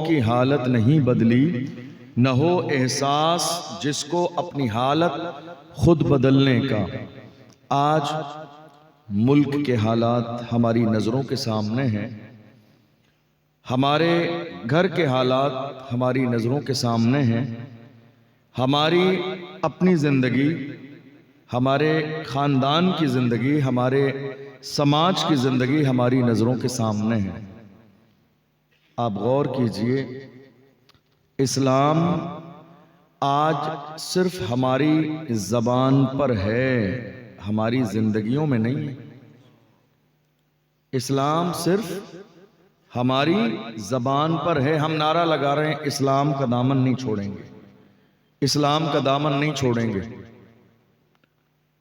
کی حالت نہیں بدلی، نہ ہو احساس جس کو اپنی حالت خود بدلنے کا۔ آج ملک کے حالات ہماری نظروں کے سامنے ہیں، ہمارے گھر کے حالات ہماری نظروں کے سامنے ہیں، ہماری اپنی زندگی، ہمارے خاندان کی زندگی، ہمارے سماج کی زندگی ہماری نظروں کے سامنے ہے۔ آپ غور کیجئے، اسلام آج صرف ہماری زبان پر ہے، ہماری زندگیوں میں نہیں ہے۔ اسلام صرف ہماری زبان پر ہے، ہم نعرہ لگا رہے ہیں اسلام کا دامن نہیں چھوڑیں گے، اسلام کا دامن نہیں چھوڑیں گے۔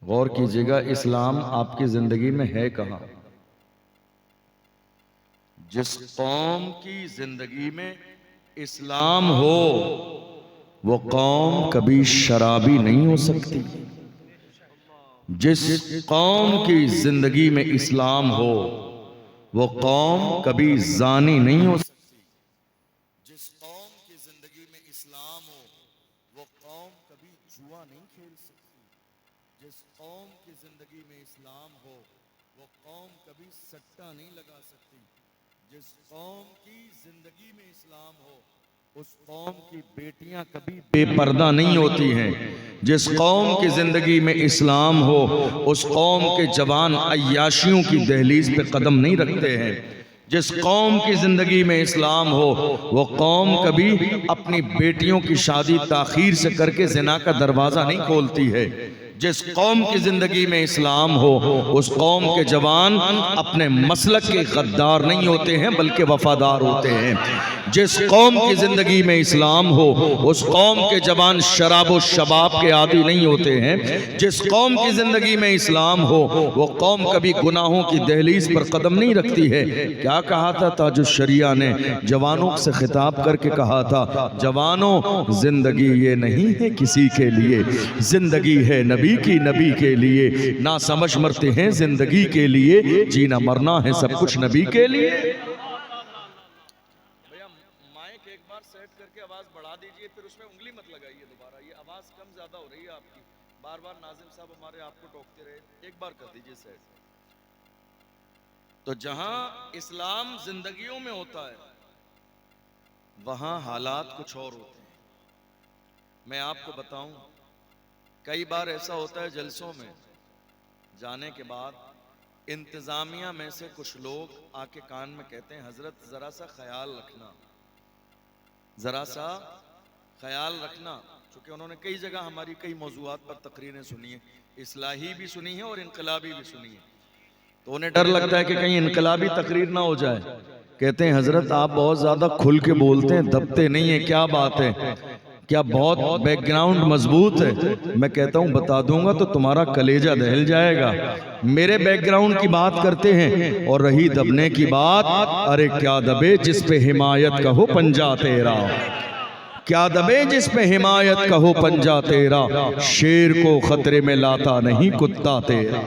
غور کیجئے گا، اسلام آپ کی زندگی میں ہے کہاں؟ جس قوم کی زندگی میں اسلام ہو وہ قوم کبھی شرابی نہیں ہو سکتی۔ جس قوم کی زندگی میں اسلام ہو وہ قوم کبھی زانی نہیں ہو سکتی۔ جس قوم کی زندگی میں اسلام ہو وہ قوم کبھی جوا نہیں کھیل سکتی۔ جس قوم کی زندگی میں اسلام ہو وہ قوم کبھی سٹا نہیں لگا سکتی۔ جس قوم کی زندگی میں اسلام ہو اس قوم کی بیٹیاں کبھی بے پردہ نہیں ہوتی ہیں۔ جس قوم کی زندگی میں اسلام ہو اس قوم کے جوان عیاشیوں کی دہلیز پہ قدم نہیں رکھتے ہیں۔ جس قوم کی زندگی میں اسلام ہو وہ قوم کبھی اپنی بیٹیوں کی شادی تاخیر سے کر کے زنا کا دروازہ نہیں کھولتی ہے۔ جس قوم کی زندگی میں اسلام ہو اس قوم کے جوان اپنے مسلک کے غدار نہیں ہوتے ہیں بلکہ وفادار ہوتے ہیں۔ جس قوم کی زندگی میں اسلام ہو اس قوم کے جوان شراب و شباب کے عادی نہیں ہوتے ہیں۔ جس قوم کی زندگی میں اسلام ہو وہ قوم کبھی گناہوں کی دہلیز پر قدم نہیں رکھتی ہے۔ کیا کہا تھا تاج الشریعہ نے؟ جوانوں سے خطاب کر کے کہا تھا، جوانوں زندگی یہ نہیں ہے کسی کے لیے، زندگی ہے نبی کی، نبی کے لیے۔ نہ سمجھ مرتے ہیں زندگی کے لیے، جینا مرنا ہے سب کچھ نبی کے لیے۔ بھیا مائک ایک بار سیٹ کر کے آواز بڑھا دیجئے، پھر اس میں انگلی مت لگائیے دوبارہ، یہ آواز کم زیادہ ہو رہی ہے آپ کی، بار بار ناظم صاحب ہمارے آپ کو ٹوکتے رہے، ایک بار کر دیجئے سیٹ۔ تو جہاں اسلام زندگیوں میں ہوتا ہے وہاں حالات کچھ اور ہوتے ہیں۔ میں آپ کو بتاؤں، کئی بار ایسا ہوتا ہے جلسوں میں جانے کے بعد انتظامیہ میں سے کچھ لوگ آ کے کان میں کہتے ہیں، حضرت ذرا سا خیال رکھنا، ذرا سا خیال رکھنا، چونکہ انہوں نے کئی جگہ ہماری کئی موضوعات پر تقریریں سنی ہیں، اصلاحی بھی سنی ہیں اور انقلابی بھی سنی ہیں، تو انہیں ڈر لگتا ہے کہ کہیں انقلابی تقریر نہ ہو جائے۔ کہتے ہیں حضرت آپ بہت زیادہ کھل کے بولتے ہیں، دبتے نہیں ہیں، کیا بات ہے؟ کیا بہت بیک گراؤنڈ مضبوط ہے؟ میں کہتا ہوں بتا دوں گا تو تمہارا کلیجہ دہل جائے گا۔ میرے بیک گراؤنڈ کی بات کرتے ہیں، اور رہی دبنے کی بات، ارے کیا دبے جس پہ حمایت کا ہو پنجہ تیرا، کیا دبے جس پہ حمایت کا ہو پنجہ تیرا، شیر کو خطرے میں لاتا نہیں کتا تیرا۔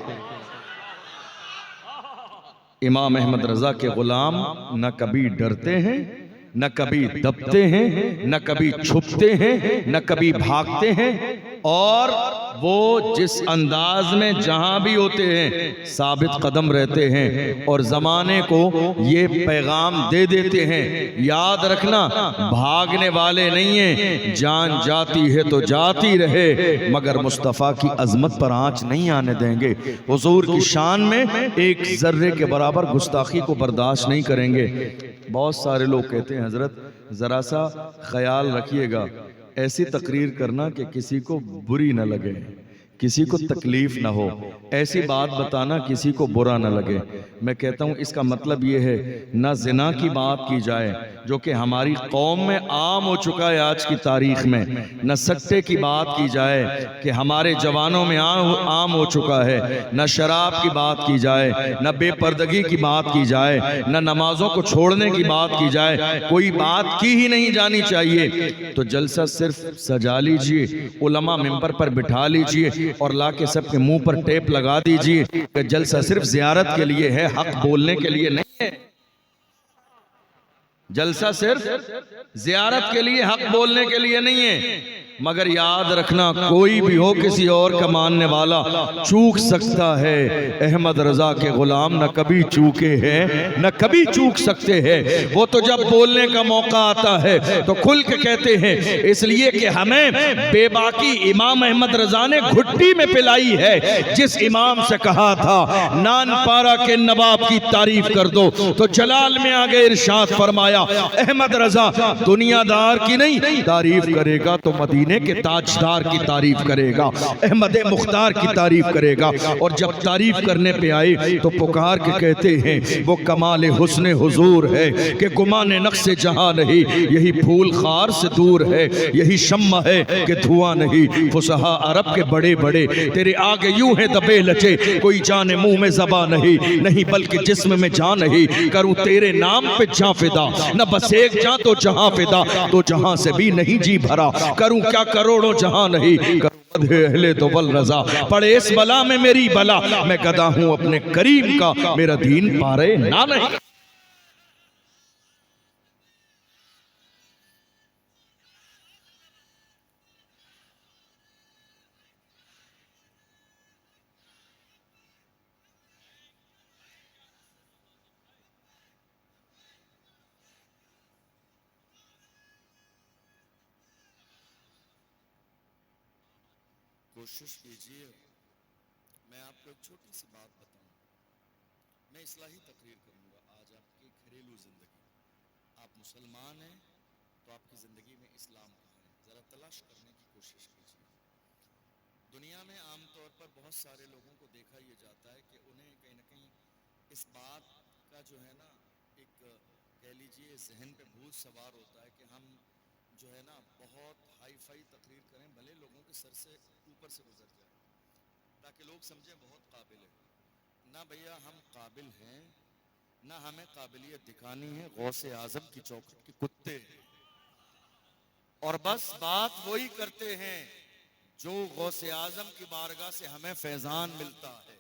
امام احمد رضا کے غلام نہ کبھی ڈرتے ہیں، نہ کبھی دبتے ہیں، نہ کبھی چھپتے ہیں، نہ کبھی بھاگتے ہیں، اور وہ جس انداز میں جہاں بھی ہوتے ہیں ثابت قدم رہتے ہیں، اور زمانے کو یہ پیغام دے دیتے ہیں، یاد رکھنا بھاگنے والے نہیں ہیں، جان جاتی ہے تو جاتی رہے مگر مصطفیٰ کی عظمت پر آنچ نہیں آنے دیں گے۔ حضور کی شان میں ایک ذرے کے برابر گستاخی کو برداشت نہیں کریں گے۔ بہت سارے لوگ کہتے ہیں حضرت ذرا سا خیال رکھیے گا، ایسی تقریر کرنا کہ کسی کو بری نہ لگے، کسی کو تکلیف نہ ہو، ایسی بات بتانا کسی کو برا نہ لگے۔ میں کہتا ہوں اس کا مطلب یہ ہے نہ زنا کی بات کی جائے جو کہ ہماری قوم میں عام ہو چکا ہے آج کی تاریخ میں، نہ سٹے کی بات کی جائے کہ ہمارے جوانوں میں عام ہو چکا ہے، نہ شراب کی بات کی جائے، نہ بے پردگی کی بات کی جائے، نہ نمازوں کو چھوڑنے کی بات کی جائے، کوئی بات کی ہی نہیں جانی چاہیے۔ تو جلسہ صرف سجا لیجئے، علماء ممبر پر بٹھا لیجئے اور لا کے سب کے منہ پر ٹیپ لگا دیجئے کہ جلسہ صرف زیارت کے لیے ہے، حق بولنے کے لیے نہیں ہے۔ جلسہ صرف زیارت کے لیے، حق بولنے کے لیے نہیں ہے، مگر یاد رکھنا کوئی بھی ہو کسی اور کا ماننے والا چوک سکتا ہے، احمد رضا کے غلام نہ کبھی چوکے ہیں نہ کبھی چوک سکتے ہیں۔ وہ تو جب بولنے کا موقع آتا ہے تو کھل کے کہتے ہیں، اس لیے کہ ہمیں بے باکی امام احمد رضا نے گھٹی میں پلائی ہے۔ جس امام سے کہا تھا نان پارا کے نواب کی تعریف کر دو تو جلال میں آگے ارشاد فرمایا، احمد رضا دنیا دار کی نہیں تعریف کرے گا تو مدینہ کے تاجدار کی تعریف کرے گا، احمد مختار کی تعریف کرے گا۔ اور جب تعریف کرنے پہ آئے تو پکار کے کہتے ہیں، وہ کمال حسن حضور ہے کہ گمان نقص جہاں نہیں، یہی پھول خار سے دور ہے، یہی شمع ہے کہ دھواں نہیں۔ فصحا عرب کے بڑے بڑے تیرے آگے یوں ہے دبے لچے، کوئی جانے منہ میں زبان نہیں بلکہ جسم میں جان نہیں۔ کروں تیرے نام پہ جاں فدا، نہ بس ایک جاں تو جہاں فدا، تو جہاں سے بھی نہیں جی بھرا، کروں کیا کروڑوں جہاں نہیں۔ اہل تو بل رضا پڑے اس بلا میں میری بلا، میں گدا ہوں اپنے کریم کا، میرا دین پارے نہ نہیں۔ کوشش کیجئے میں آپ کو ایک چھوٹی سی بات بتاؤں۔ میں اصلاحی تقریر کروں گا آج آپ کی گھریلو زندگی۔ آپ مسلمان ہیں تو آپ کی زندگی میں اسلام کہاں ہے، ذرا تلاش کرنے کی کوشش کیجئے۔ دنیا میں عام طور پر بہت سارے لوگوں کو دیکھا یہ جاتا ہے کہ انہیں کہیں نہ کہیں اس بات کا جو ہے نا ایک کہہ لیجئے ذہن پہ بھوت سوار ہوتا ہے کہ ہم جو ہے نا بہت ہائی فائی تقریر کریں، بھلے لوگوں کے سر سے اوپر سے گزر جائے تاکہ لوگ سمجھیں بہت قابل ہے۔ نہ بھیا ہم قابل ہیں، نہ ہمیں قابلیت دکھانی ہے، غوث اعظم کی چوکھٹ کے کتے ہیں، اور بس بات وہی کرتے ہیں جو غوث اعظم کی بارگاہ سے ہمیں فیضان ملتا ہے۔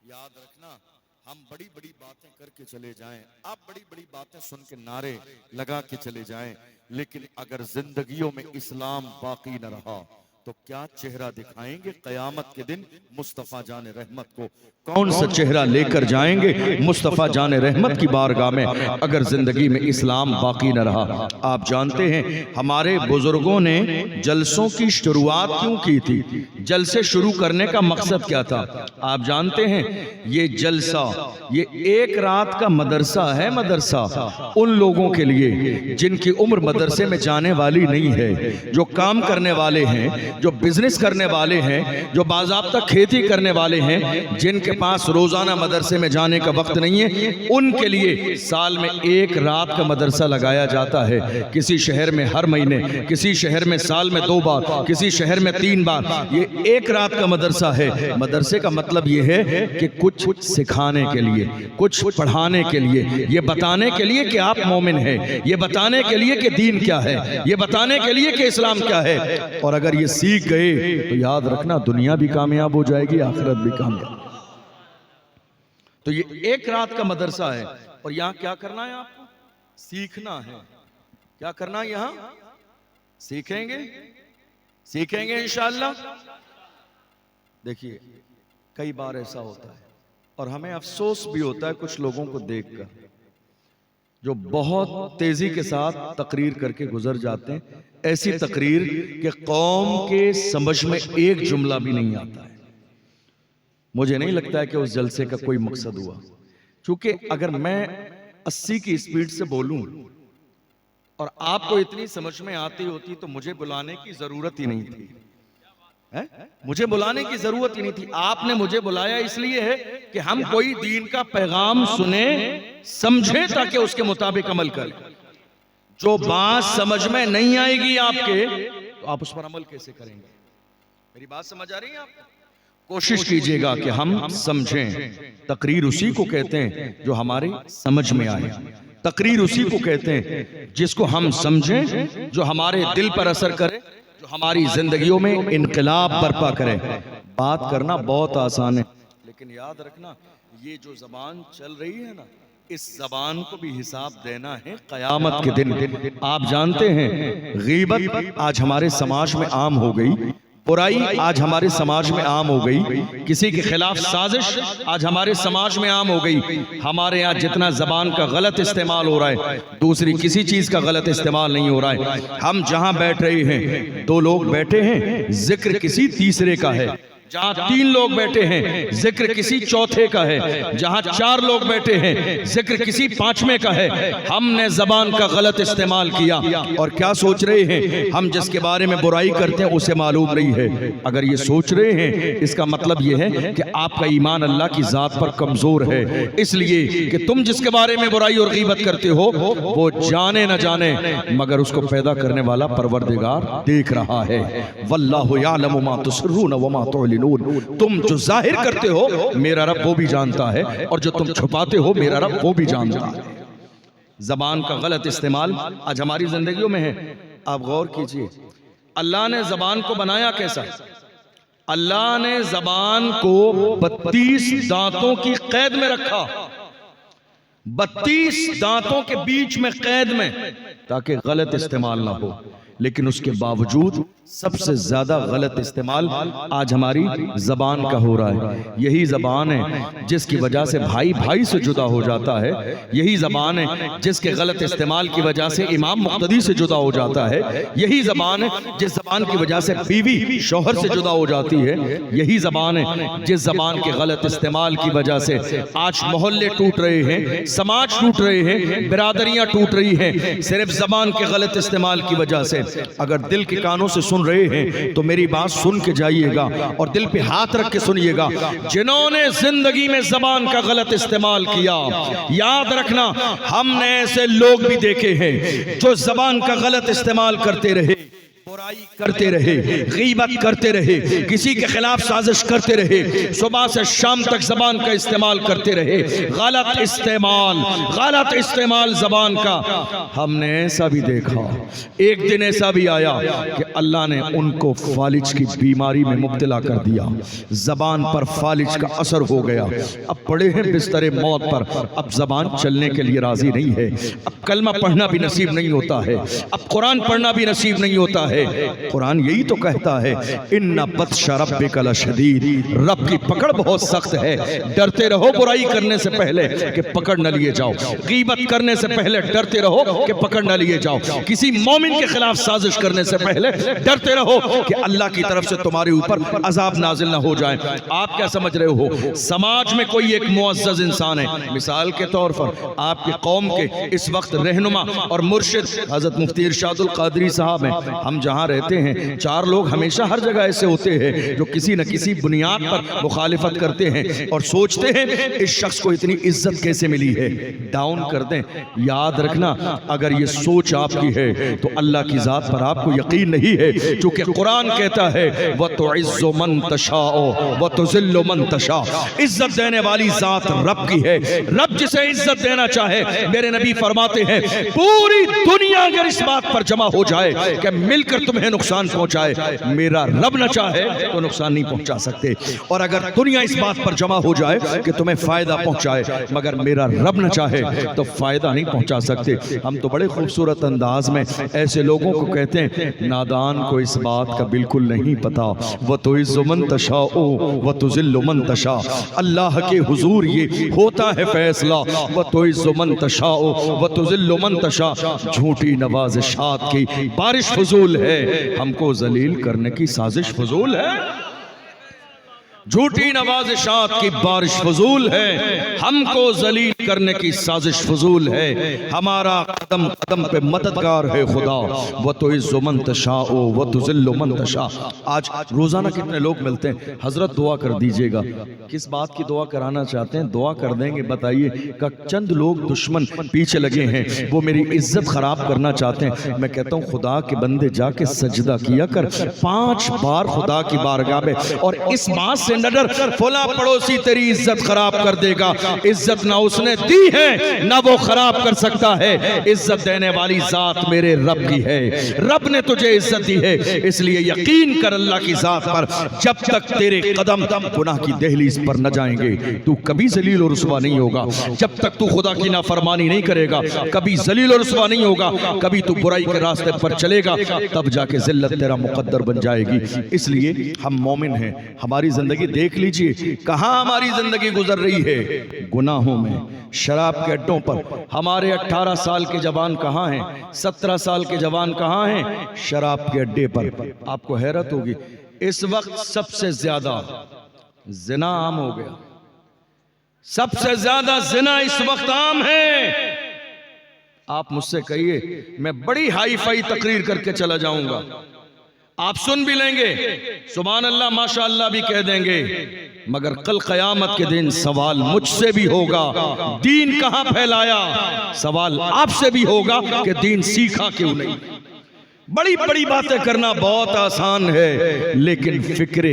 یاد رکھنا ہم بڑی بڑی باتیں کر کے چلے جائیں، آپ بڑی بڑی باتیں سن کے نعرے لگا کے چلے جائیں، لیکن اگر زندگیوں میں اسلام باقی نہ رہا تو کیا چہرہ دکھائیں گے قیامت کے دن مصطفیٰ جان رحمت کو؟ کون سا چہرہ لے کر جائیں گے مصطفیٰ جان رحمت کی بارگاہ میں اگر زندگی میں اسلام باقی نہ رہا؟ آپ جانتے ہیں ہمارے بزرگوں نے جلسوں کی شروعات کیوں کی تھی؟ جلسے شروع کرنے کا مقصد کیا تھا؟ آپ جانتے ہیں یہ جلسہ یہ ایک رات کا مدرسہ ہے، مدرسہ ان لوگوں کے لیے جن کی عمر مدرسے میں جانے والی نہیں ہے، جو کام کرنے والے ہیں، جو بزنس کرنے والے ہیں، جو باضابطہ کھیتی کرنے والے ہیں، جن کے پاس روزانہ مدرسے میں جانے کا وقت نہیں ہے، ان کے لیے سال میں ایک رات کا مدرسہ لگایا جاتا ہے۔ کسی شہر میں ہر مہینے، کسی شہر میں سال میں 2 بار، کسی شہر میں 3 بار، یہ ایک رات کا مدرسہ ہے۔ مدرسے کا مطلب یہ ہے کہ کچھ سکھانے کے لیے، کچھ پڑھانے کے لیے، یہ بتانے کے لیے کہ آپ مومن ہیں، یہ بتانے کے لیے کہ دین کیا ہے، یہ بتانے کے لیے کہ اسلام کیا ہے۔ اور اگر یہ سیکھ گئے تو یاد رکھنا دنیا بھی کامیاب ہو جائے گی، آخرت بھی کامیاب۔ تو یہ ایک رات کا مدرسہ ہے، اور یہاں کیا کرنا ہے آپ کو؟ سیکھنا ہے۔ کیا کرنا ہے یہاں؟ سیکھیں گے، سیکھیں گے انشاءاللہ۔ دیکھیے کئی بار ایسا ہوتا ہے اور ہمیں افسوس بھی ہوتا ہے کچھ لوگوں کو دیکھ کر جو بہت تیزی کے ساتھ تقریر کر کے گزر جاتے ہیں، ایسی تقریر کہ قوم کے سمجھ میں ایک جملہ بھی نہیں آتا ہے۔ مجھے نہیں لگتا ہے کہ اس جلسے کا کوئی مقصد ہوا، چونکہ اگر میں 80 کی سپیڈ سے بولوں اور آپ کو اتنی سمجھ میں آتی ہوتی تو مجھے بلانے کی ضرورت ہی نہیں تھی۔ مجھے بلانے کی ضرورت ہی نہیں تھی، آپ نے مجھے بلایا اس لیے ہے کہ ہم کوئی دین کا پیغام سنیں، سمجھیں، تاکہ اس کے مطابق عمل کریں۔ جو بات سمجھ میں نہیں آئے گی آپ کے تو آپ اس پر عمل کیسے کریں گے؟ میری بات سمجھ آ رہی ہے آپ کو؟ کوشش کیجئے گا کہ ہم سمجھیں۔ تقریر اسی کو کہتے ہیں جو ہماری سمجھ میں آئے، تقریر اسی کو کہتے ہیں جس کو ہم سمجھیں، جو ہمارے دل پر اثر کرے، جو ہماری زندگیوں میں انقلاب برپا کرے۔ بات کرنا بہت آسان ہے، لیکن یاد رکھنا یہ جو زبان چل رہی ہے نا، اس زبان کو بھی حساب دینا ہے قیامت کے دن۔ آپ جانتے ہیں غیبت آج ہمارے سماج میں عام ہو گئی، برائی آج ہمارے سماج میں عام ہو گئی، کسی کے خلاف سازش آج ہمارے سماج میں عام ہو گئی۔ ہمارے یہاں جتنا زبان کا غلط استعمال ہو رہا ہے، دوسری کسی چیز کا غلط استعمال نہیں ہو رہا ہے۔ ہم جہاں بیٹھ رہے ہیں، 2 لوگ بیٹھے ہیں، ذکر کسی تیسرے کا ہے۔ جہاں 3 لوگ بیٹھے ہیں، ذکر کسی چوتھے کا ہے۔ جہاں 4 لوگ بیٹھے ہیں، ذکر کسی 5ویں کا ہے۔ ہم نے زبان کا غلط استعمال کیا اور کیا سوچ رہے ہیں؟ ہم جس کے بارے میں برائی کرتے ہیں اسے معلوم نہیں ہے۔ اگر یہ سوچ رہے ہیں، اس کا مطلب یہ ہے کہ آپ کا ایمان اللہ کی ذات پر کمزور ہے، اس لیے کہ تم جس کے بارے میں برائی اور غیبت کرتے ہو وہ جانے نہ جانے مگر اس کو پیدا کرنے والا پروردگار دیکھ رہا ہے۔ واللہ یعلم ما تسرون وما تعلنون۔ تم جو ظاہر کرتے ہو میرا رب وہ بھی جانتا ہے، اور جو تم چھپاتے ہو میرا رب وہ بھی جانتا ہے۔ زبان کا غلط استعمال آج ہماری زندگیوں میں ہے۔ آپ غور کیجئے، اللہ نے زبان کو بنایا کیسا؟ اللہ نے زبان کو 32 دانتوں کی قید میں رکھا، 32 دانتوں کے بیچ میں قید میں، تاکہ غلط استعمال نہ ہو۔ لیکن اس کے باوجود سب سے زیادہ غلط استعمال آج ہماری زبان کا ہو رہا ہے۔ یہی زبان ہے جس کی وجہ سے بھائی بھائی سے جدا ہو جاتا ہے، یہی زبان ہے جس کے غلط استعمال کی وجہ سے امام مقتدی سے جدا ہو جاتا ہے، یہی زبان ہے جس زبان کی وجہ سے بیوی شوہر سے جدا ہو جاتی ہے، یہی زبان ہے جس زبان کے غلط استعمال کی وجہ سے آج محلے ٹوٹ رہے ہیں، سماج ٹوٹ رہے ہیں، برادریاں ٹوٹ رہی ہیں، صرف زبان کے غلط استعمال کی وجہ سے۔ اگر دل کے کانوں سے سن رہے ہیں تو میری بات سن کے جائیے گا اور دل پہ ہاتھ رکھ کے سنیے گا۔ جنہوں نے زندگی میں زبان کا غلط استعمال کیا، یاد رکھنا ہم نے ایسے لوگ بھی دیکھے ہیں جو زبان کا غلط استعمال کرتے رہے، برائی کرتے رہے، غیبت کرتے رہے، کسی کے خلاف سازش کرتے رہے، صبح سے شام تک زبان کا استعمال کرتے رہے، غلط استعمال زبان کا۔ ہم نے ایسا بھی دیکھا، ایک دن ایسا بھی آیا کہ اللہ نے ان کو فالج کی بیماری میں مبتلا کر دیا، زبان پر فالج کا اثر ہو گیا، اب پڑے ہیں بستر موت پر، اب زبان چلنے کے لیے راضی نہیں ہے، اب کلمہ پڑھنا بھی نصیب نہیں ہوتا ہے، اب قرآن پڑھنا بھی نصیب نہیں ہوتا ہے۔ قرآن یہی تو کہتا ہے ان بطش ربک لشدید، رب کی پکڑ بہت سخت ہے۔ ڈرتے رہو برائی کرنے سے پہلے کہ پکڑ نہ لیے جاؤ، غیبت کرنے سے پہلے ڈرتے رہو کہ پکڑ نہ لیے جاؤ، کسی مومن کے خلاف سازش کرنے سے پہلے ڈرتے رہو کہ اللہ کی طرف سے تمہارے اوپر عذاب نازل نہ ہو جائے۔ آپ کیا سمجھ رہے ہو؟ سماج میں کوئی ایک معزز انسان ہے، مثال کے طور پر آپ کی قوم کے اس وقت رہنما اور مرشد حضرت مفتی ارشاد القادری صاحب ہیں۔ ہم جہاں رہتے ہیں 4 لوگ ہمیشہ ہر جگہ ایسے ہوتے ہیں جو کسی نہ کسی بنیاد پر مخالفت کرتے ہیں اور سوچتے ہیں اس شخص کو اتنی عزت کیسے ملی ہے، ڈاؤن کر دیں۔ یاد رکھنا اگر یہ سوچ آپ کی ہے تو اللہ کی ذات پر آپ کو یقین نہیں ہے، چونکہ قرآن کہتا ہے وَتُعِزُّ مَن تَشَاءُ وَتُذِلُّ مَن تَشَاءُ، عزت دینے والی ذات رب کی ہے، رب جسے عزت دینا چاہے، میرے نبی فرماتے ہیں پوری دنیا اگر اس بات پر جمع ہو جائے کہ مل کر تمہیں نقصان پہنچائے، میرا رب نہ چاہے تو نقصان نہیں پہنچا سکتے، اور اگر دنیا اس بات پر جمع ہو جائے کہ تمہیں فائدہ پہنچائے مگر میرا رب نہ چاہے تو فائدہ نہیں پہنچا سکتے۔ ہم تو بڑے خوبصورت انداز میں ایسے لوگوں کو کہتے ہیں نادان کو اس بات کا بالکل نہیں پتا، وَتُعِزُّ مَن تَشَاءُ وَتُذِلُّ مَن تَشَاءُ، اللہ کے حضور یہ ہوتا ہے فیصلہ، وَتُعِزُّ مَن تَشَاءُ وَتُذِلُّ مَن تَشَاءُ۔ جھوٹی نوازشات کی بارش فضول ہے، ہم کو ذلیل کرنے کی سازش فضول ہے، جھوٹی نوازشات کی بارش فضول ہے، ہم کو ذلیل کرنے کی سازش فضول ہے، ہمارا قدم قدم پہ مددگار ہے خدا، وَتُعِزُّ مَن تَشَاءُ وَتُذِلُّ مَن تَشَاءُ۔ آج روزانہ کتنے لوگ ملتے ہیں، حضرت دعا کر دیجئے گا، کس بات کی دعا کرانا چاہتے ہیں؟ دعا کر دیں گے، بتائیے کہ چند لوگ دشمن پیچھے لگے ہیں، وہ میری عزت خراب کرنا چاہتے ہیں۔ میں کہتا ہوں خدا کے بندے جا کے سجدہ کیا کر 5 بار خدا کی بارگاہ میں، اور اس بات سے سے نہ ڈر، فلاں پڑوسی تیری عزت خراب کر دے گا۔ عزت نہ اس نے دی ہے نہ وہ خراب کر سکتا ہے، عزت دینے والی ذات میرے رب کی ہے، رب نے تجھے عزت دی ہے، اس لیے یقین کر اللہ کی ذات پر، جب تک تیرے قدم گناہ کی دہلیز پر نہ جائیں گے تو کبھی ذلیل و رسوا نہیں ہوگا۔ جب تک تو خدا کی نافرمانی نہیں کرے گا کبھی ذلیل و رسوا نہیں ہوگا، کبھی تو برائی کے راستے پر چلے گا تب جا کے ذلت تیرا مقدر بن جائے گی۔ اس لیے ہم مومن ہیں، ہماری زندگی دیکھ لیجئے کہاں ہماری زندگی گزر رہی ہے، گناہوں میں، شراب کے اڈوں پر۔ ہمارے 18 سال کے جوان کہاں ہیں، 17 سال کے جوان کہاں ہیں، شراب کے اڈے پر۔ آپ کو حیرت ہوگی اس وقت سب سے زیادہ زنا عام ہو گیا، سب سے زیادہ زنا اس وقت عام ہے۔ آپ مجھ سے کہیے میں بڑی ہائی فائی تقریر کر کے چلا جاؤں گا، آپ سن بھی لیں گے، سبحان اللہ ماشاءاللہ بھی کہہ دیں گے، مگر کل قیامت کے دن سوال مجھ سے بھی ہوگا دین کہاں پھیلایا، سوال آپ سے بھی ہوگا کہ دین سیکھا کیوں نہیں۔ بڑی بڑی باتیں کرنا بہت آسان ہے، لیکن فکر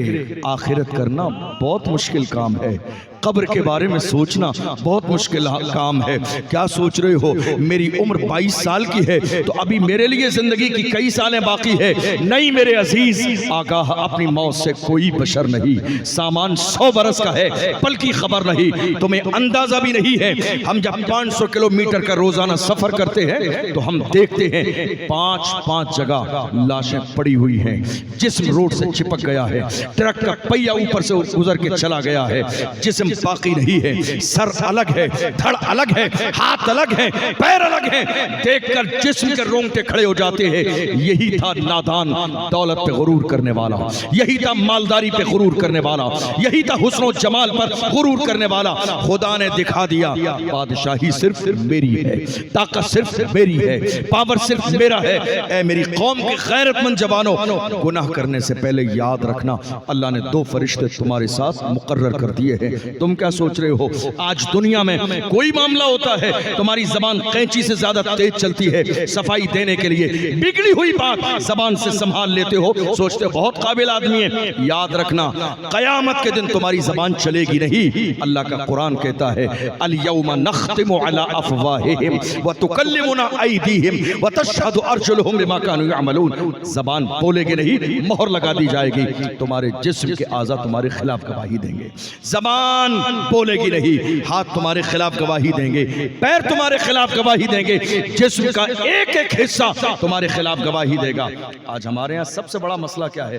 آخرت کرنا بہت مشکل کام ہے۔ قبر کے بارے میں سوچنا بہت مشکل کام ہے۔ کیا سوچ رہے ہو میری عمر 22 سال کی ہے تو ابھی میرے لیے زندگی کی کئی سالیں باقی ہے؟ نہیں میرے عزیز، آگاہ اپنی موت سے کوئی بشر نہیں، سامان 100 برس کا ہے، پل کی خبر نہیں، تمہیں اندازہ بھی نہیں ہے۔ ہم جب 500 کلومیٹر کا روزانہ سفر کرتے ہیں تو ہم دیکھتے ہیں 5 جگہ لاشیں پڑی ہوئی ہیں، جسم روڈ سے چپک گیا ہے، ٹرک کا پہیہ اوپر سے گزر کے چلا گیا ہے، جسم باقی نہیں ہے، سر الگ ہے، دھڑ الگ ہے، ہاتھ الگ ہے، پیر الگ ہے، دیکھ کر جسم کے رونگٹے کھڑے ہو جاتے ہیں۔ یہی تھا نادان دولت پہ غرور کرنے والا، یہی تھا مالداری پہ غرور کرنے والا، یہی تھا حسن و جمال پر غرور کرنے والا۔ خدا نے دکھا دیا بادشاہی صرف میری ہے، طاقت صرف میری ہے، پاور صرف میرا ہے۔ اے میری قوم کے غیرت مند جوانوں، گناہ کرنے سے پہلے یاد رکھنا اللہ نے 2 فرشتے تمہارے ساتھ مقرر کر دیے ہیں۔ تم کیا سوچ رہے ہو آج دنیا میں کوئی معاملہ ہوتا ہے تمہاری زبان قینچی سے زیادہ تیز چلتی ہے صفائی دینے کے لیے، بگڑی ہوئی بات زبان سے سنبھال لیتے ہو، سوچتے بہت قابل آدمی ہے۔ یاد رکھنا قیامت کے دن تمہاری زبان چلے گی نہیں۔ اللہ کا قرآن کہتا ہے الیوم نختم علی افواہہم وتکلمنا ایدیہم وتشہد ارجلہم بما کانوا یعملون۔ زبان بولے گی نہیں، مہر لگا دی جائے گی، تمہارے جسم کے اعضاء تمہارے خلاف گواہی دیں گے۔ زبان بولے گی نہیں، ہاتھ تمہارے خلاف گواہی دیں گے، پیر تمہارے خلاف گواہی دیں گے، جسم کا ایک ایک حصہ تمہارے خلاف گواہی دے گا۔ آج ہمارے ہاں سب سے بڑا مسئلہ کیا ہے؟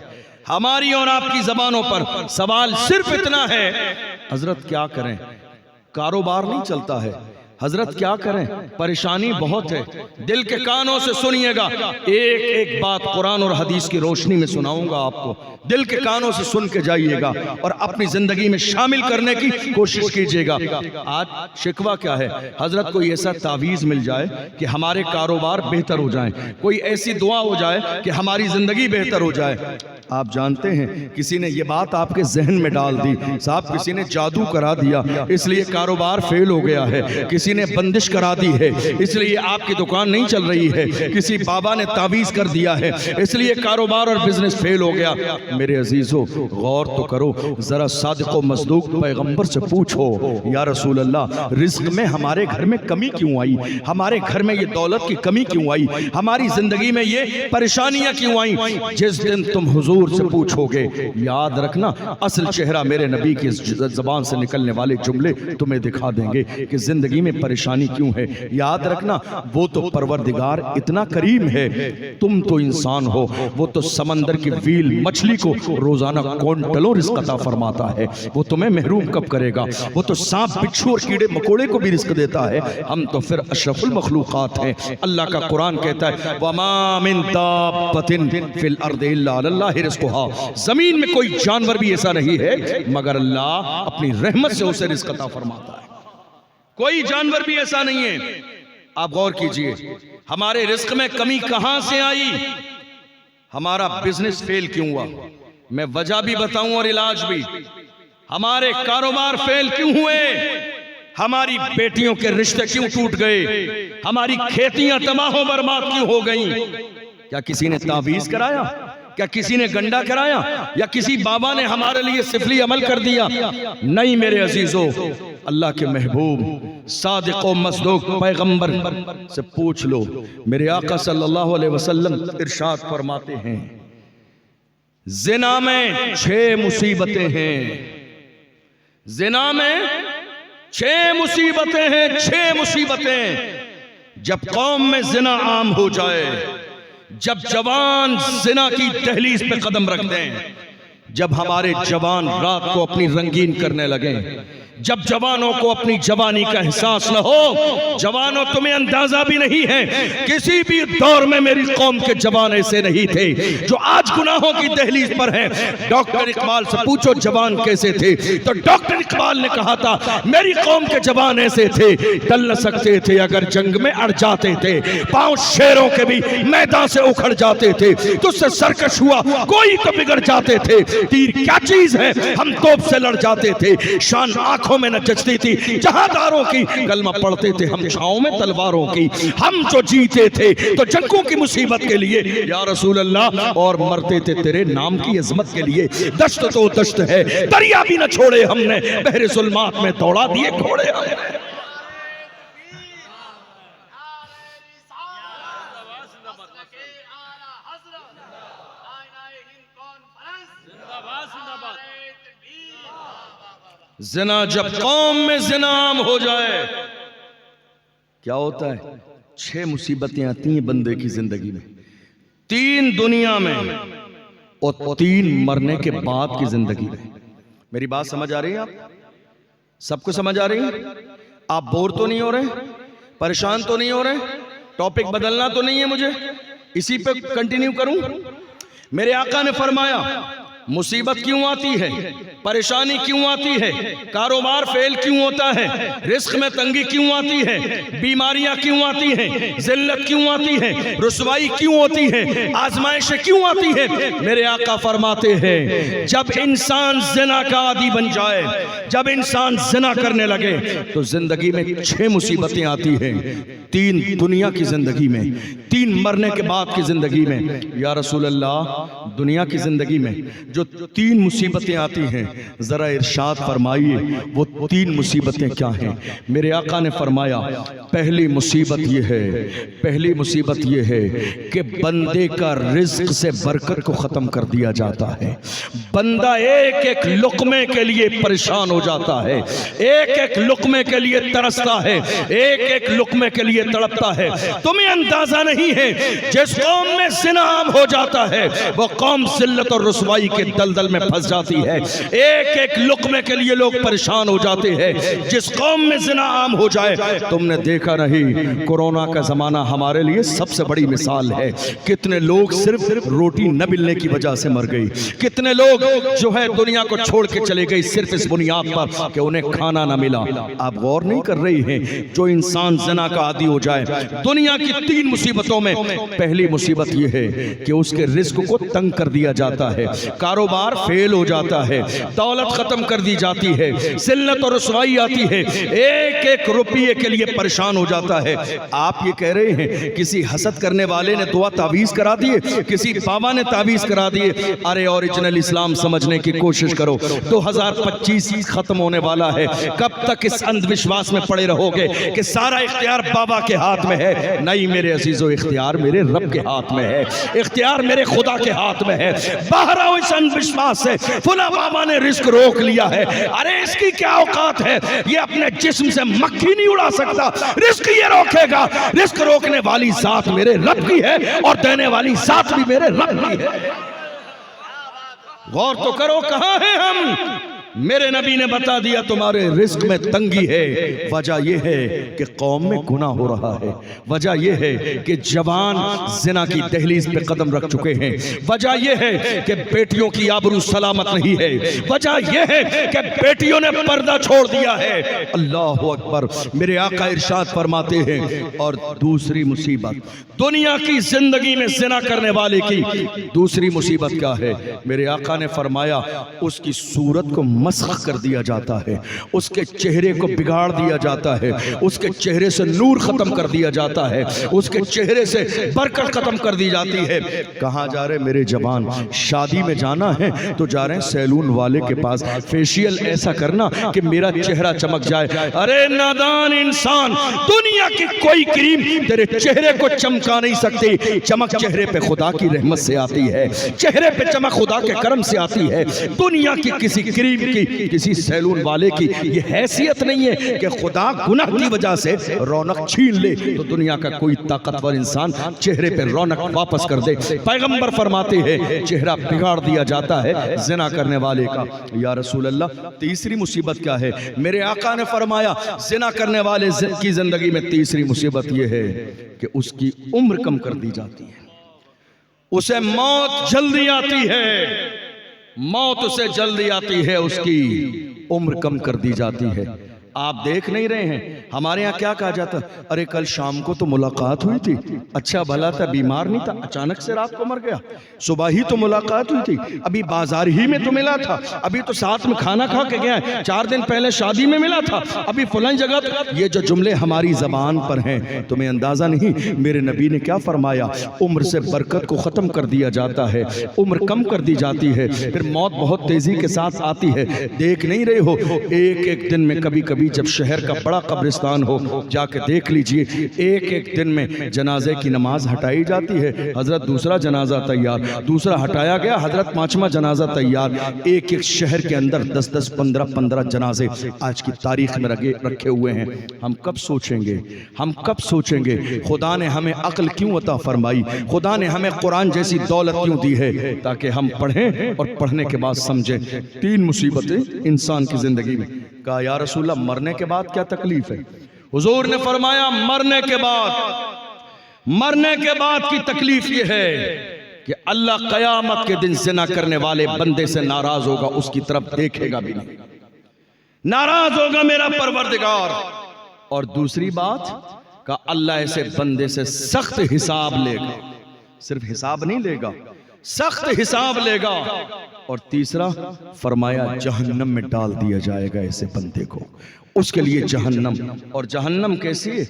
ہماری اور آپ کی زبانوں پر سوال صرف اتنا ہے حضرت کیا کریں، کاروبار نہیں چلتا ہے، حضرت کیا کریں، پریشانی بہت ہے۔ دل کے کانوں سے سنیے گا، ایک ایک بات قرآن اور حدیث کی روشنی میں سناؤں گا آپ کو، دل کے کانوں سے سن کے جائیے گا اور اپنی زندگی میں شامل کرنے کی کوشش کیجیے گا۔ آج شکوہ کیا ہے؟ حضرت کوئی ایسا تعویذ مل جائے کہ ہمارے کاروبار بہتر ہو جائیں، کوئی ایسی دعا ہو جائے کہ ہماری زندگی بہتر ہو جائے۔ آپ جانتے ہیں کسی نے یہ بات آپ کے ذہن میں ڈال دی، صاحب کسی نے جادو کرا دیا اس لیے کاروبار فیل ہو گیا ہے، کسی نے بندش کرا دی ہے اس لیے آپ کی دکان نہیں چل رہی ہے، کسی بابا نے تعویذ کر دیا ہے اس لیے کاروبار اور بزنس فیل ہو گیا۔ میرے عزیزو غور تو کرو، ذرا صادق و مصدوق پیغمبر سے پوچھو یا رسول اللہ رزق میں ہمارے گھر میں کمی کیوں آئی، ہمارے گھر میں یہ دولت کی کمی کیوں آئی، ہماری زندگی میں یہ پریشانیاں کیوں آئیں؟ جس دن تم حضور سے پوچھو گے یاد رکھنا اصل چہرہ میرے نبی کی زبان سے نکلنے والے جملے تمہیں دکھا دیں گے کہ زندگی میں پریشانی کیوں ہے۔ یاد رکھنا وہ تو پروردگار اتنا کریم ہے، تم تو انسان ہو، وہ تو سمندر کی ویل مچھلی کو روزانہ کونٹلوں رزق عطا فرماتا ہے، وہ تمہیں محروم کب کرے گا؟ وہ تو سانپ بچھو اور کیڑے مکوڑے کو بھی رزق دیتا ہے، ہم تو پھر اشرف المخلوقات ہیں۔ اللہ کا قرآن کہتا ہے وَمَا مِن دَابَّةٍ فِي الْأَرْضِ إِلَّا عَلَى اللَّهِ رِزْقُهَا، زمین میں کوئی جانور بھی ایسا نہیں ہے مگر اللہ اپنی رحمت سے اسے رزق عطا فرماتا ہے، کوئی جانور بھی ایسا نہیں ہے۔ آپ غور کیجئے ہمارے رزق میں کمی کہاں سے آئی، ہمارا بزنس فیل کیوں ہوا، میں وجہ بھی بتاؤں اور علاج بھی، ہمارے کاروبار فیل کیوں ہوئے، ہماری بیٹیوں کے رشتے کیوں ٹوٹ گئے، ہماری کھیتیاں تباہ و برباد کیوں ہو گئیں؟ کیا کسی نے تعویذ کرایا؟ کیا کسی نے گنڈا کرایا یا کسی بابا نے ہمارے لیے سفلی عمل کر دیا؟ نہیں میرے عزیزو، اللہ کے محبوب صادق و مصدوق پیغمبر سے پوچھ لو، میرے آقا صلی اللہ علیہ وسلم ارشاد فرماتے ہیں زنا میں 6 مصیبتیں ہیں، زنا میں 6 مصیبتیں ہیں، 6 مصیبتیں۔ جب قوم میں زنا عام ہو جائے، جب جوان زنا کی دہلیز پہ قدم رکھ دیں، جب ہمارے جوان رات کو اپنی رنگین کرنے لگیں، جب جوانوں کو اپنی جوانی کا احساس نہ ہو۔ جوانوں تمہیں اندازہ بھی نہیں ہے، کسی بھی دور میں میری قوم کے جوان ایسے نہیں تھے جو آج گناہوں کی دہلیز پر ہیں۔ ڈاکٹر اقبال سے پوچھو جوان کیسے تھے، تو ڈاکٹر اقبال نے کہا تھا میری قوم کے جوان ایسے تھے، ٹل نہ سکتے تھے اگر جنگ میں اڑ جاتے تھے، پاؤں شیروں کے بھی میدان سے اکھڑ جاتے تھے، تجھ سے سرکش ہوا کوئی تو بگڑ جاتے تھے، تیر کیا چیز ہے ہم توپ سے لڑ جاتے تھے، شان آنکھوں میں نہ جچتی تھی جہاداروں کی، کلمہ پڑھتے تھے ہم چھاؤں میں تلواروں کی، ہم جو جیتے تھے تو جنگوں کی مصیبت کے لیے یا رسول اللہ، اور مرتے تھے تیرے نام کی عظمت کے لیے۔ دشت تو دشت ہے، دریا بھی نہ چھوڑے ہم نے، بحر ظلمات میں دوڑا دیے گھوڑے ہم نے۔ زنا جب قوم میں زنا عام ہو جائے کیا ہوتا ہے؟ 6 مصیبتیں آتی ہیں بندے کی زندگی میں، 3 دنیا میں اور 3 مرنے کے بعد کی زندگی میں۔ میری بات سمجھ آ رہی ہے؟ آپ سب کو سمجھ آ رہی ہے؟ آپ بور تو نہیں ہو رہے؟ پریشان تو نہیں ہو رہے؟ ٹاپک بدلنا تو نہیں ہے مجھے؟ اسی پہ کنٹینیو کروں؟ میرے آقا نے فرمایا مصیبت کیوں آتی ہے، پریشانی کیوں آتی ہے، کاروبار فیل کیوں ہوتا ہے، رزق میں تنگی کیوں آتی ہے، بیماریاں کیوں آتی ہیں، ذلت کیوں آتی ہے، رسوائی کیوں ہوتی ہے، آزمائشیں کیوں آتی ہیں؟ میرے آقا فرماتے ہیں جب انسان زنا کا عادی بن جائے، جب انسان زنا کرنے لگے تو زندگی میں 6 مصیبتیں آتی ہیں، 3 دنیا کی زندگی میں، 3 مرنے کے بعد کی زندگی میں۔ یا رسول اللہ دنیا کی زندگی میں جو 3 مصیبتیں آتی ہیں ذرا ارشاد فرمائیے وہ 3 مصیبتیں کیا ہیں؟ میرے آقا نے فرمایا پہلی مصیبت یہ ہے، پہلی مصیبت یہ ہے کہ بندے کا رزق سے برکت کو ختم کر دیا جاتا ہے۔ بندہ ایک ایک لقمے کے لیے پریشان ہو جاتا ہے، ایک ایک لقمے کے لیے ترستا ہے، ایک ایک لقمے کے لیے تڑپتا ہے۔ تمہیں اندازہ نہیں ہے جس قوم میں زنا عام ہو جاتا ہے وہ قوم ذلت اور رسوائی کے دلدل میں پھنس جاتی ہے، ایک ایک لقمے کے لیے لوگ پریشان ہو جاتے ہیں۔ جس قوم میں زنا عام ہو جائے، تم نے دیکھا نہیں کورونا کا زمانہ ہمارے لیے سب سے بڑی مثال ہے، کتنے لوگ صرف روٹی نہ ملنے کی وجہ سے مر گئی، کتنے لوگ جو ہے دنیا کو چھوڑ کے چلے گئی صرف اس بنیاد پر کہ انہیں کھانا نہ ملا۔ آپ غور نہیں کر رہی ہیں جو انسان زنا کا عادی ہو جائے دنیا کی 3 مصیبتوں میں پہلی مصیبت یہ ہے کہ اس کے رزق کو تنگ کر دیا جاتا ہے، کاروبار فیل ہو جاتا ہے، دولت ختم کر دی جاتی ہے، ذلت اور رسوائی آتی ہے، ایک ایک روپیے کے لیے پریشان ہو جاتا ہے۔ آپ یہ کہہ رہے ہیں کسی حسد کرنے والے نے دعا تعویذ کرا دیے، کسی بابا نے تعویذ کرا دیے؟ ارے اوریجنل اسلام سمجھنے کی کوشش کرو، 2025 ختم ہونے والا ہے، کب تک اس اندھ وشواس میں پڑے رہو گے کہ سارا اختیار بابا کے ہاتھ میں ہے؟ نہیں میرے عزیزو، اختیار میرے رب کے ہاتھ میں ہے، اختیار میرے خدا کے ہاتھ میں ہے۔ باہر آؤ اس اندھ وشواس سے، فلاں بابا نے رزق روک لیا ہے، ارے اس کی کیا اوقات ہے، یہ اپنے جسم سے مکھی نہیں اڑا سکتا، رزق یہ روکے گا۔ رزق روکنے والی ذات میرے رب کی ہے اور دینے والی ذات بھی میرے رب کی ہے۔ غور تو کرو کہاں ہیں ہم؟ میرے نبی نے بتا دیا تمہارے رزق میں تنگی ہے، وجہ یہ ہے کہ قوم میں گناہ ہو رہا ہے، وجہ یہ ہے کہ جوان زنا کی دہلیز پہ قدم رکھ چکے ہیں، وجہ یہ ہے کہ بیٹیوں کی آبرو سلامت نہیں ہے، وجہ یہ ہے کہ بیٹیوں نے پردہ چھوڑ دیا ہے۔ اللہ اکبر، میرے آقا ارشاد فرماتے ہیں اور دوسری مصیبت دنیا کی زندگی میں زنا کرنے والے کی دوسری مصیبت کیا ہے؟ میرے آقا نے فرمایا اس کی صورت کو مسخ کر دیا جاتا ہے، اس کے چہرے کو بگاڑ دیا جاتا ہے، اس کے چہرے سے نور ختم کر دیا جاتا ہے، اس کے چہرے سے برکت ختم کر دی جاتی ہے۔ کہاں جا رہے میرے جوان؟ شادی میں جانا ہے تو جا رہے ہیں سیلون والے کے پاس، فیشیل ایسا کرنا کہ میرا چہرہ چمک جائے۔ ارے نادان انسان، دنیا کی کوئی کریم تیرے چہرے کو چمکا نہیں سکتی۔ چمک چہرے پہ خدا کی رحمت سے آتی ہے، چہرے پہ چمک خدا کے کرم سے آتی ہے۔ دنیا کی کسی کریم کی، کسی سیلون والے کی یہ حیثیت نہیں ہے کہ خدا گناہ کی وجہ سے رونق چھین لے تو دنیا کا کوئی طاقتور انسان چہرے پہ رونق واپس کر دے۔ پیغمبر فرماتے ہیں چہرہ بگاڑ دیا جاتا ہے زنا کرنے والے کا۔ یا رسول اللہ، تیسری مصیبت کیا ہے؟ میرے آقا نے فرمایا زنا کرنے والے کی زندگی میں تیسری مصیبت یہ ہے کہ اس کی عمر کم کر دی جاتی ہے، اسے موت جلدی آتی ہے، موت اسے جلدی آتی ہے، اس کی عمر کم کر دی جاتی ہے۔ آپ دیکھ نہیں رہے ہیں ہمارے ہاں کیا کہا جاتا؟ ارے کل شام کو تو ملاقات ہوئی تھی، اچھا بھلا تھا، بیمار نہیں تھا، اچانک سے رات کو مر گیا۔ صبح ہی تو ملاقات ہوئی تھی، ابھی بازار ہی میں تو ملا تھا، ابھی تو ساتھ میں کھانا کھا کے گیا ہے، 4 دن پہلے شادی میں ملا تھا، ابھی فلان جگہ۔ یہ جو جملے ہماری زبان پر ہیں تمہیں اندازہ نہیں میرے نبی نے کیا فرمایا؟ عمر سے برکت کو ختم کر دیا جاتا ہے، عمر کم کر دی جاتی ہے، پھر موت بہت تیزی کے ساتھ آتی ہے۔ دیکھ نہیں رہے ہو ایک ایک دن میں کبھی کبھی جب شہر کا بڑا قبرستان ہو جا کے دیکھ لیجئے، ایک ایک دن میں جنازے کی نماز ہٹائی جاتی ہے، حضرت دوسرا جنازہ تیار، دوسرا ہٹایا گیا، حضرت 5واں جنازہ تیار۔ ایک ایک شہر کے اندر 10 15 جنازے آج کی تاریخ میں رکھے ہوئے ہیں۔ ہم کب سوچیں گے، ہم کب سوچیں گے خدا نے ہمیں عقل کیوں عطا فرمائی، خدا نے ہمیں قرآن جیسی دولت کیوں دی ہے تاکہ ہم پڑھیں اور پڑھنے کے بعد سمجھیں۔ 3 مصیبتیں انسان کی زندگی میں۔ کہا یا رسول اللہ مرنے کے بعد کیا تکلیف ہے؟ حضور نے فرمایا مرنے کے بعد کی تکلیف یہ ہے کہ اللہ قیامت کے دن زنا کرنے والے بندے سے ناراض ہوگا، اس کی طرف دیکھے گا بھی نہیں، ناراض ہوگا میرا پروردگار۔ اور دوسری بات کہ اللہ ایسے بندے سے سخت حساب لے گا، صرف حساب نہیں لے گا، سخت حساب لے گا۔ اور تیسرا فرمایا جہنم میں ڈال دیا جائے گا ایسے بندے کو، اس کے لیے جہنم۔ اور جہنم کیسی ہے؟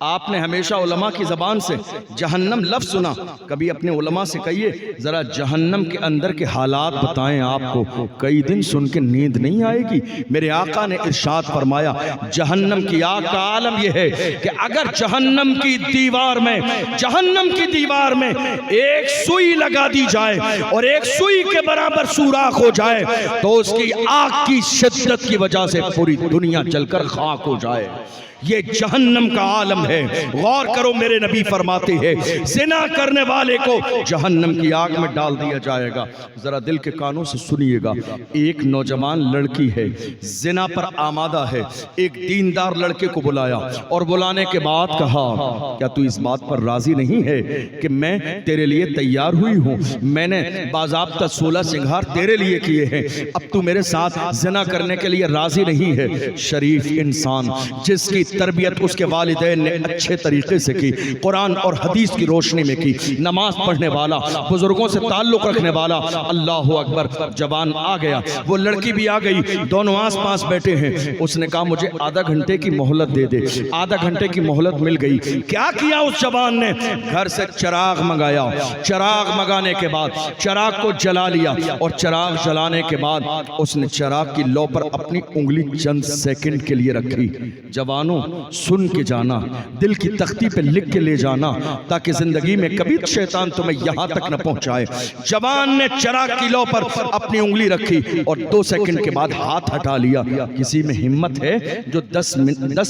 آپ نے ہمیشہ علماء کی زبان سے جہنم لفظ سنا، کبھی اپنے علماء سے کہیے ذرا جہنم کے اندر کے حالات بتائیں آپ کو، کئی دن سن کے نیند نہیں آئے گی۔ میرے آقا نے ارشاد فرمایا جہنم کی آگ کا عالم یہ ہے کہ اگر جہنم کی دیوار میں ایک سوئی لگا دی جائے اور ایک سوئی کے برابر سوراخ ہو جائے تو اس کی آگ کی شدت کی وجہ سے پوری دنیا جل کر خاک ہو جائے۔ یہ جہنم کا عالم ہے۔ غور کرو میرے نبی فرماتے ہیں زنا کرنے والے کو جہنم کی آگ میں ڈال دیا جائے گا۔ ذرا دل کے کانوں سے سنیے گا، ایک نوجوان لڑکی ہے، زنا پر آمادہ ہے، ایک دیندار لڑکے کو بلایا اور بلانے کے بعد کہا کیا تو اس بات پر راضی نہیں ہے کہ میں تیرے لیے تیار ہوئی ہوں، میں نے باضابطہ 16 سنگھار تیرے لیے کیے ہیں، اب تو میرے ساتھ زنا کرنے کے لیے راضی نہیں ہے؟ شریف انسان جس کی تربیت اس کے والدین نے اچھے طریقے سے کی، قرآن اور حدیث کی روشنی میں کی، نماز پڑھنے والا، بزرگوں سے تعلق رکھنے والا، اللہ اکبر، جوان آ گیا، وہ لڑکی بھی آ گئی، دونوں آس پاس بیٹھے ہیں۔ اس نے کہا مجھے آدھا گھنٹے کی مہلت دے دے، آدھا گھنٹے کی مہلت مل گئی۔ کیا کیا اس جوان نے؟ گھر سے چراغ منگایا، چراغ منگانے کے بعد چراغ کو جلا لیا اور چراغ جلانے کے بعد اس نے چراغ کی لو پر اپنی انگلی چند سیکنڈ کے لیے رکھی۔ جوانوں سن کے جانا، دل کی تختی پہ لکھ کے لے جانا تاکہ زندگی میں کبھی شیطان تمہیں یہاں تک نہ پہنچائے۔ جوان نے چراغ کی لو پر اپنی انگلی رکھی اور 2 سیکنڈ کے بعد ہاتھ ہٹا لیا۔ کسی میں ہمت ہے جو 10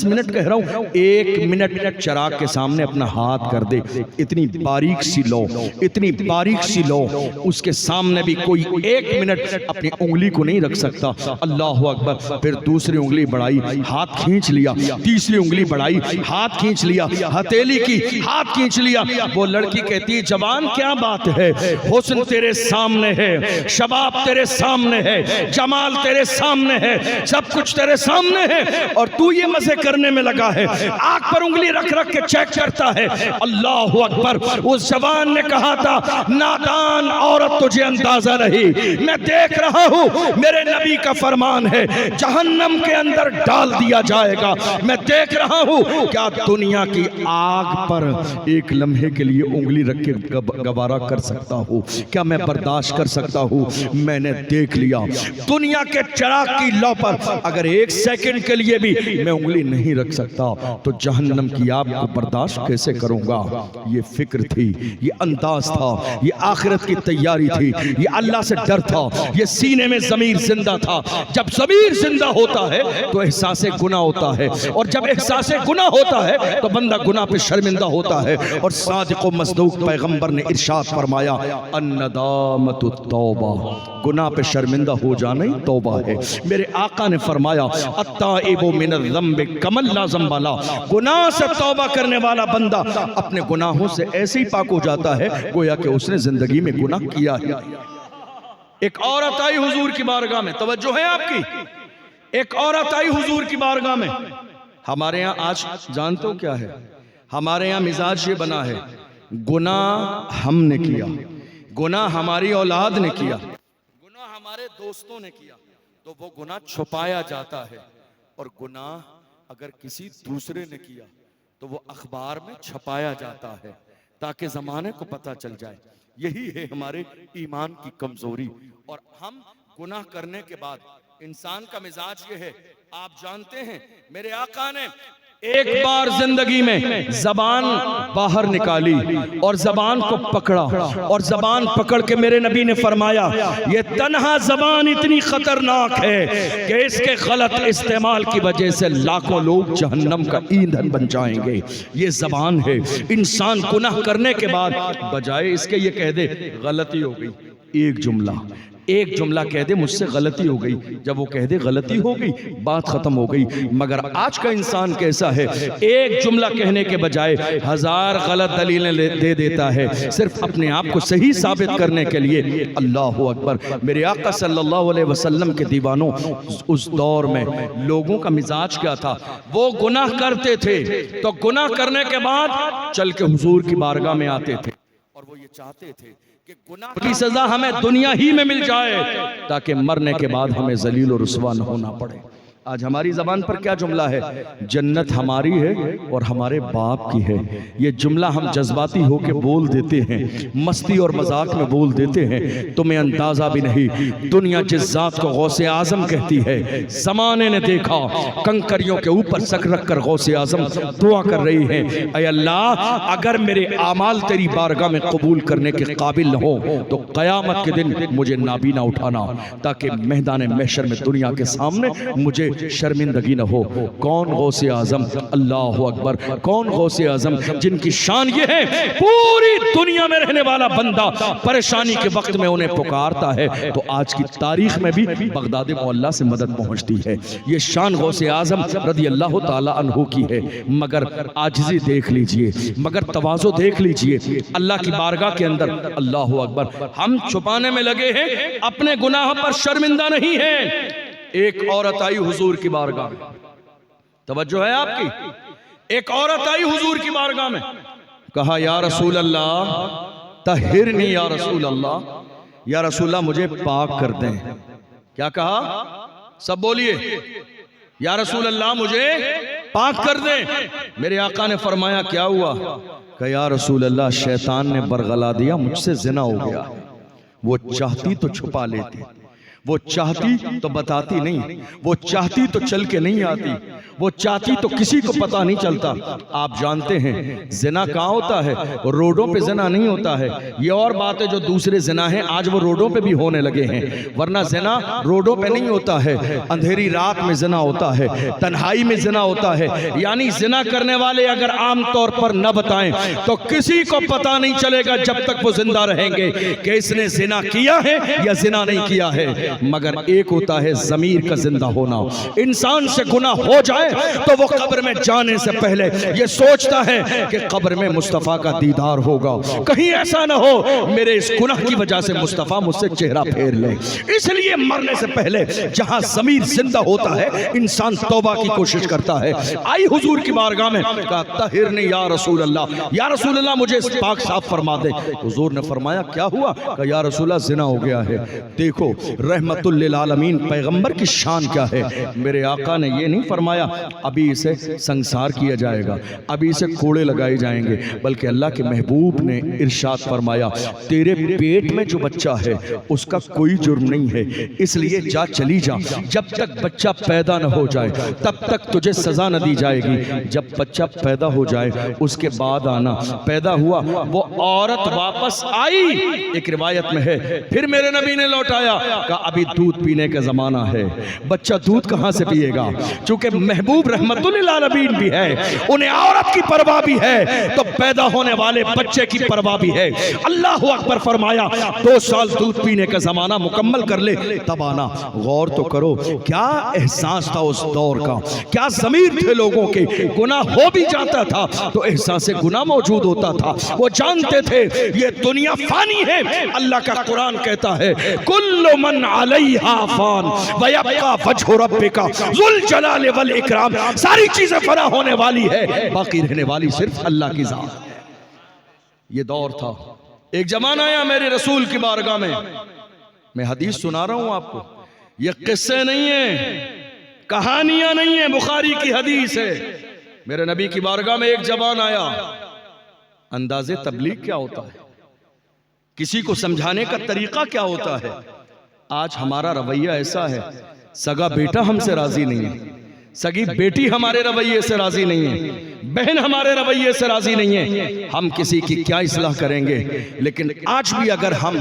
منٹ کہہ رہا ہوں، 1 منٹ چراغ کے سامنے اپنا ہاتھ کر دے؟ اتنی باریک سی لو، اتنی باریک سی لو، اس کے سامنے بھی کوئی 1 منٹ اپنی انگلی کو نہیں رکھ سکتا۔ اللہ اکبر، پھر دوسری انگلی بڑھائی، ہاتھ کھینچ لیا، تیسری انگلی بڑھائی، ہاتھ کھینچ لیا، ہتھیلی کی ہاتھ کھینچ لیا۔ وہ لڑکی کہتی ہے جوان کیا بات ہے، حسن تیرے سامنے ہے، شباب تیرے سامنے ہے، جمال تیرے سامنے ہے، سب کچھ تیرے سامنے ہے، اور تو یہ مزے کرنے میں لگا ہے، آنکھ پر انگلی رکھ رکھ کے چیک کرتا ہے۔ اللہ اکبر۔ اس جوان نے کہا تھا نادان عورت تجھے اندازہ نہیں، میں دیکھ رہا ہوں، میرے نبی کا فرمان ہے جہنم کے اندر ڈال دیا جائے گا، میں دیکھ رہا ہوں کیا دنیا کی آگ پر ایک لمحے کے لیے انگلی رکھ کے گوارا کر سکتا ہوں، کیا میں برداشت کر سکتا ہوں؟ میں نے دیکھ لیا دنیا کے چراغ کی لو پر اگر ایک سیکنڈ کے لیے بھی میں انگلی نہیں رکھ سکتا تو جہنم کی آگ کو برداشت کیسے کروں گا؟ یہ فکر تھی، یہ انداز تھا، یہ آخرت کی تیاری تھی، یہ اللہ سے ڈر تھا، یہ سینے میں ضمیر زندہ تھا۔ جب ضمیر زندہ ہوتا ہے تو احساس گناہ ہوتا ہے، اور جب احساس گناہ ہوتا ہے تو بندہ گناہ پہ شرمندہ ہوتا ہے۔ اور صادق و مصدوق پیغمبر نے ارشاد فرمایا الندامت التوبہ، گناہ پہ شرمندہ ہو جانا ہی توبہ ہے۔ میرے آقا نے فرمایا التائب من الذنب کمن لا ذنب لہ، گناہ سے توبہ کرنے والا بندہ اپنے گناہوں سے ایسے ہی پاک ہو جاتا ہے گویا کہ اس نے زندگی میں گناہ کیا ہے۔ ایک عورت آئی حضور کی بارگاہ میں، توجہ ہے آپ کی، ایک عورت آئی حضور کی بارگاہ میں۔ ہمارے ہاں آج جانتے ہو کیا ہے؟ ہمارے ہاں مزاج یہ بنا ہے گناہ ہم نے کیا، گناہ ہماری اولاد نے کیا، گناہ ہمارے دوستوں نے کیا تو وہ گناہ چھپایا جاتا ہے، اور گناہ اگر کسی دوسرے نے کیا تو وہ اخبار میں چھپایا جاتا ہے تاکہ زمانے کو پتہ چل جائے۔ یہی ہے ہمارے ایمان کی کمزوری۔ اور ہم گناہ کرنے کے بعد انسان کا مزاج یہ ہے، آپ جانتے ہیں میرے آقا نے ایک بار زندگی میں زبان باہر نکالی اور زبان کو پکڑا، اور زبان پکڑ کے میرے نبی نے فرمایا یہ تنہا زبان اتنی خطرناک ہے کہ اس کے غلط استعمال کی وجہ سے لاکھوں لوگ جہنم کا ایندھن بن جائیں گے۔ یہ زبان ہے، انسان گناہ کرنے کے بعد بجائے اس کے یہ کہہ دے غلطی ہو گئی، ایک جملہ کہہ دے مجھ سے غلطی ہو گئی، جب وہ کہہ دے غلطی ہو گئی بات ختم ہو گئی۔ مگر آج کا انسان کیسا ہے، ایک جملہ کہنے کے بجائے ہزار غلط دلیلیں دے دیتا ہے صرف اپنے آپ کو صحیح ثابت کرنے کے لیے۔ اللہ اکبر۔ میرے آقا صلی اللہ علیہ وسلم کے دیوانوں، اس دور میں لوگوں کا مزاج کیا تھا؟ وہ گناہ کرتے تھے تو گناہ کرنے کے بعد چل کے حضور کی بارگاہ میں آتے تھے، اور وہ یہ چاہتے تھے کہ گناہ کی سزا ہمیں دنیا ہی میں مل جائے تاکہ مرنے کے بعد ہمیں ذلیل و رسوا نہ ہونا پڑے۔ آج ہماری زبان پر کیا جملہ ہے؟ جنت ہماری ہے اور ہمارے باپ کی ہے۔ یہ جملہ ہم جذباتی ہو کے بول دیتے ہیں، مستی اور مذاق میں بول دیتے ہیں، تمہیں اندازہ بھی نہیں دنیا جس ذات کو غوث اعظم کہتی ہے، زمانے نے دیکھا کنکریوں کے اوپر سر رکھ کر غوث اعظم دعا کر رہی ہے اے اللہ اگر میرے اعمال تیری بارگاہ میں قبول کرنے کے قابل نہ ہو تو قیامت کے دن مجھے نابینا اٹھانا تاکہ میدان محشر میں دنیا کے سامنے مجھے شرمندگی نہ ہو۔ کون غوث اعظم؟ اللہ اکبر۔ کون غوث اعظم؟ جن کی شان یہ ہے پوری دنیا میں رہنے والا بندہ پریشانی کے وقت میں انہیں پکارتا ہے تو آج کی تاریخ میں بھی بغداد معلیٰ سے مدد پہنچتی ہے۔ یہ شان غوث اعظم رضی اللہ تعالی عنہ کی ہے۔ مگر عاجزی دیکھ لیجئے، مگر تواضع دیکھ لیجئے اللہ کی بارگاہ کے اندر۔ اللہ اکبر۔ ہم چھپانے میں لگے ہیں، اپنے گناہ پر شرمندہ نہیں ہیں۔ ایک عورت آئی حضور کی بارگاہ میں، توجہ ہے آپ کی، ایک عورت آئی حضور کی بارگاہ میں، کہا یا رسول اللہ طہرنی، یا رسول اللہ، یا رسول اللہ مجھے پاک کر دیں۔ کیا کہا؟ سب بولیے یا رسول اللہ مجھے پاک کر دیں۔ میرے آقا نے فرمایا کیا ہوا؟ کہ یا رسول اللہ شیطان نے برگلا دیا، مجھ سے زنا ہو گیا۔ وہ چاہتی تو چھپا لیتی، وہ چاہتی تو بتاتی نہیں، وہ چاہتی تو چل کے نہیں آتی، وہ چاہتی تو کسی کو پتہ نہیں چلتا۔ آپ جانتے ہیں زنا کہاں ہوتا ہے؟ روڈوں پہ زنا نہیں ہوتا ہے۔ یہ اور بات ہے جو دوسرے زنا ہیں آج وہ روڈوں پہ بھی ہونے لگے ہیں، ورنہ زنا روڈوں پہ نہیں ہوتا ہے، اندھیری رات میں زنا ہوتا ہے، تنہائی میں زنا ہوتا ہے۔ یعنی زنا کرنے والے اگر عام طور پر نہ بتائیں تو کسی کو پتہ نہیں چلے گا جب تک وہ زندہ رہیں گے کہ اس نے زنا کیا ہے یا زنا نہیں کیا ہے۔ مگر ایک ہوتا ہے ضمیر کا زندہ ہونا. انسان سے گناہ ہو جائے تو وہ قبر میں جانے سے پہلے یہ سوچتا ہے کہ قبر میں مصطفیٰ کا دیدار ہوگا, کہیں ایسا نہ ہو میرے اس گناہ کی وجہ سے مصطفیٰ مجھ سے چہرہ پھیر لے. اس لیے مرنے سے پہلے جہاں ضمیر زندہ ہوتا ہے انسان توبہ کی کوشش کرتا ہے. آئی حضور کی بارگاہ میں, کہا طہرنی یا رسول اللہ, یا رسول اللہ مجھے اس پاک صاف فرما دے. حضور نے فرمایا کیا ہوا؟ کہا یا رسول اللہ زنا ہو گیا ہے. دیکھو رحمت للعالمین پیغمبر کی شان کیا ہے. میرے آقا نے یہ نہیں فرمایا ابھی اسے سنسار کیا جائے گا, ابھی اسے کوڑے لگائے جائیں گے, بلکہ اللہ کے محبوب نے ارشاد فرمایا تیرے پیٹ میں جو بچہ ہے اس کا کوئی جرم نہیں ہے, اس لیے جا چلی جا, جب تک بچہ پیدا نہ ہو جائے تب تک تجھے سزا نہ دی جائے گی. جب بچہ پیدا ہو جائے اس کے بعد آنا. پیدا ہوا, وہ عورت واپس آئی, ایک روایت میں ہے پھر میرے نبی نے لوٹایا, کہا ابھی دودھ پینے کا زمانہ ہے, بچہ دودھ کہاں سے پیے گا؟ چونکہ محبوب رحمت للعالمین بھی ہے, انہیں عورت کی پرواہ بھی ہے, تو پیدا ہونے والے بچے کی پرواہ بھی ہے. اللہ اکبر فرمایا 2 سال دودھ پینے کا زمانہ مکمل کر لے تب آنا. غور تو کرو کیا احساس تھا اس دور کا, کیا ضمیر تھے لوگوں کے. گناہ ہو بھی جاتا تھا تو احساس گناہ موجود ہوتا تھا, وہ جانتے تھے یہ دنیا فانی ہے. اللہ کا قرآن کہتا ہے کل من علیہا فان ویبقى وجہ ربک ذو الجلال والاکرام, ساری چیزیں فنا ہونے والی ہے, باقی رہنے والی صرف اللہ کی ذات. یہ دور تھا. ایک زمانہ آیا میرے رسول کی بارگاہ میں حدیث سنا رہا ہوں آپ کو, یہ قصے نہیں ہیں, کہانیاں نہیں ہیں, بخاری کی حدیث ہے. میرے نبی کی بارگاہ میں ایک جوان آیا. انداز تبلیغ کیا ہوتا ہے, کسی کو سمجھانے کا طریقہ کیا ہوتا ہے. آج ہمارا رویہ ایسا ہے, سگا بیٹا ہم سے راضی نہیں ہے, سگی بیٹی ہمارے رویے سے راضی نہیں ہے, بہن ہمارے رویے سے راضی نہیں ہے. ہم کسی کی کیا اصلاح کریں گے, لیکن آج بھی اگر ہم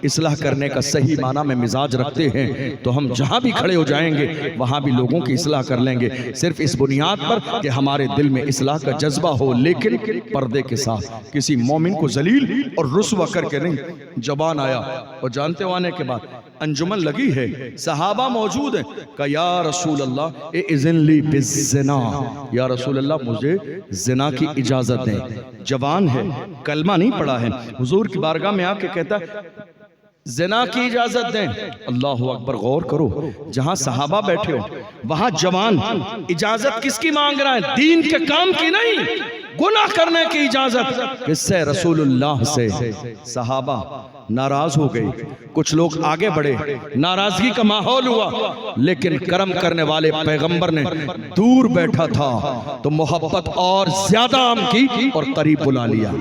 اصلاح کرنے کا صحیح معنی میں مزاج رکھتے ہیں تو ہم جہاں بھی کھڑے ہو جائیں گے وہاں بھی لوگوں کی اصلاح کر لیں گے, صرف اس بنیاد پر کہ ہمارے دل میں اصلاح کا جذبہ ہو, لیکن پردے کے ساتھ, کسی مومن کو ذلیل اور رسوا کر کے نہیں. جوان آیا اور جانتے ہو آنے کے بعد انجمن لگی ہے, صحابہ موجود ہیں, کہ یا رسول اللہ اذن لی بالزنا, یا رسول اللہ مجھے زنا کی اجازت دیں. جوان ہے, کلمہ نہیں پڑھا ہے, حضور کی بارگاہ میں آ کے کہتا زنا کی اجازت دیں. اللہ اکبر, غور کرو, جہاں صحابہ بیٹھے ہو وہاں جوان اجازت کس کی مانگ رہا ہے؟ دین کے کام کی نہیں, گناہ کرنے کی اجازت. کس سے؟ رسول اللہ سے. صحابہ ناراض ہو گئے, کچھ لوگ آگے بڑھے, ناراضگی کا ماحول ہوا, لیکن کرم کرنے والے پیغمبر نے دور بیٹھا تھا تو محبت اور زیادہ عام کی اور قریب بلا لیا.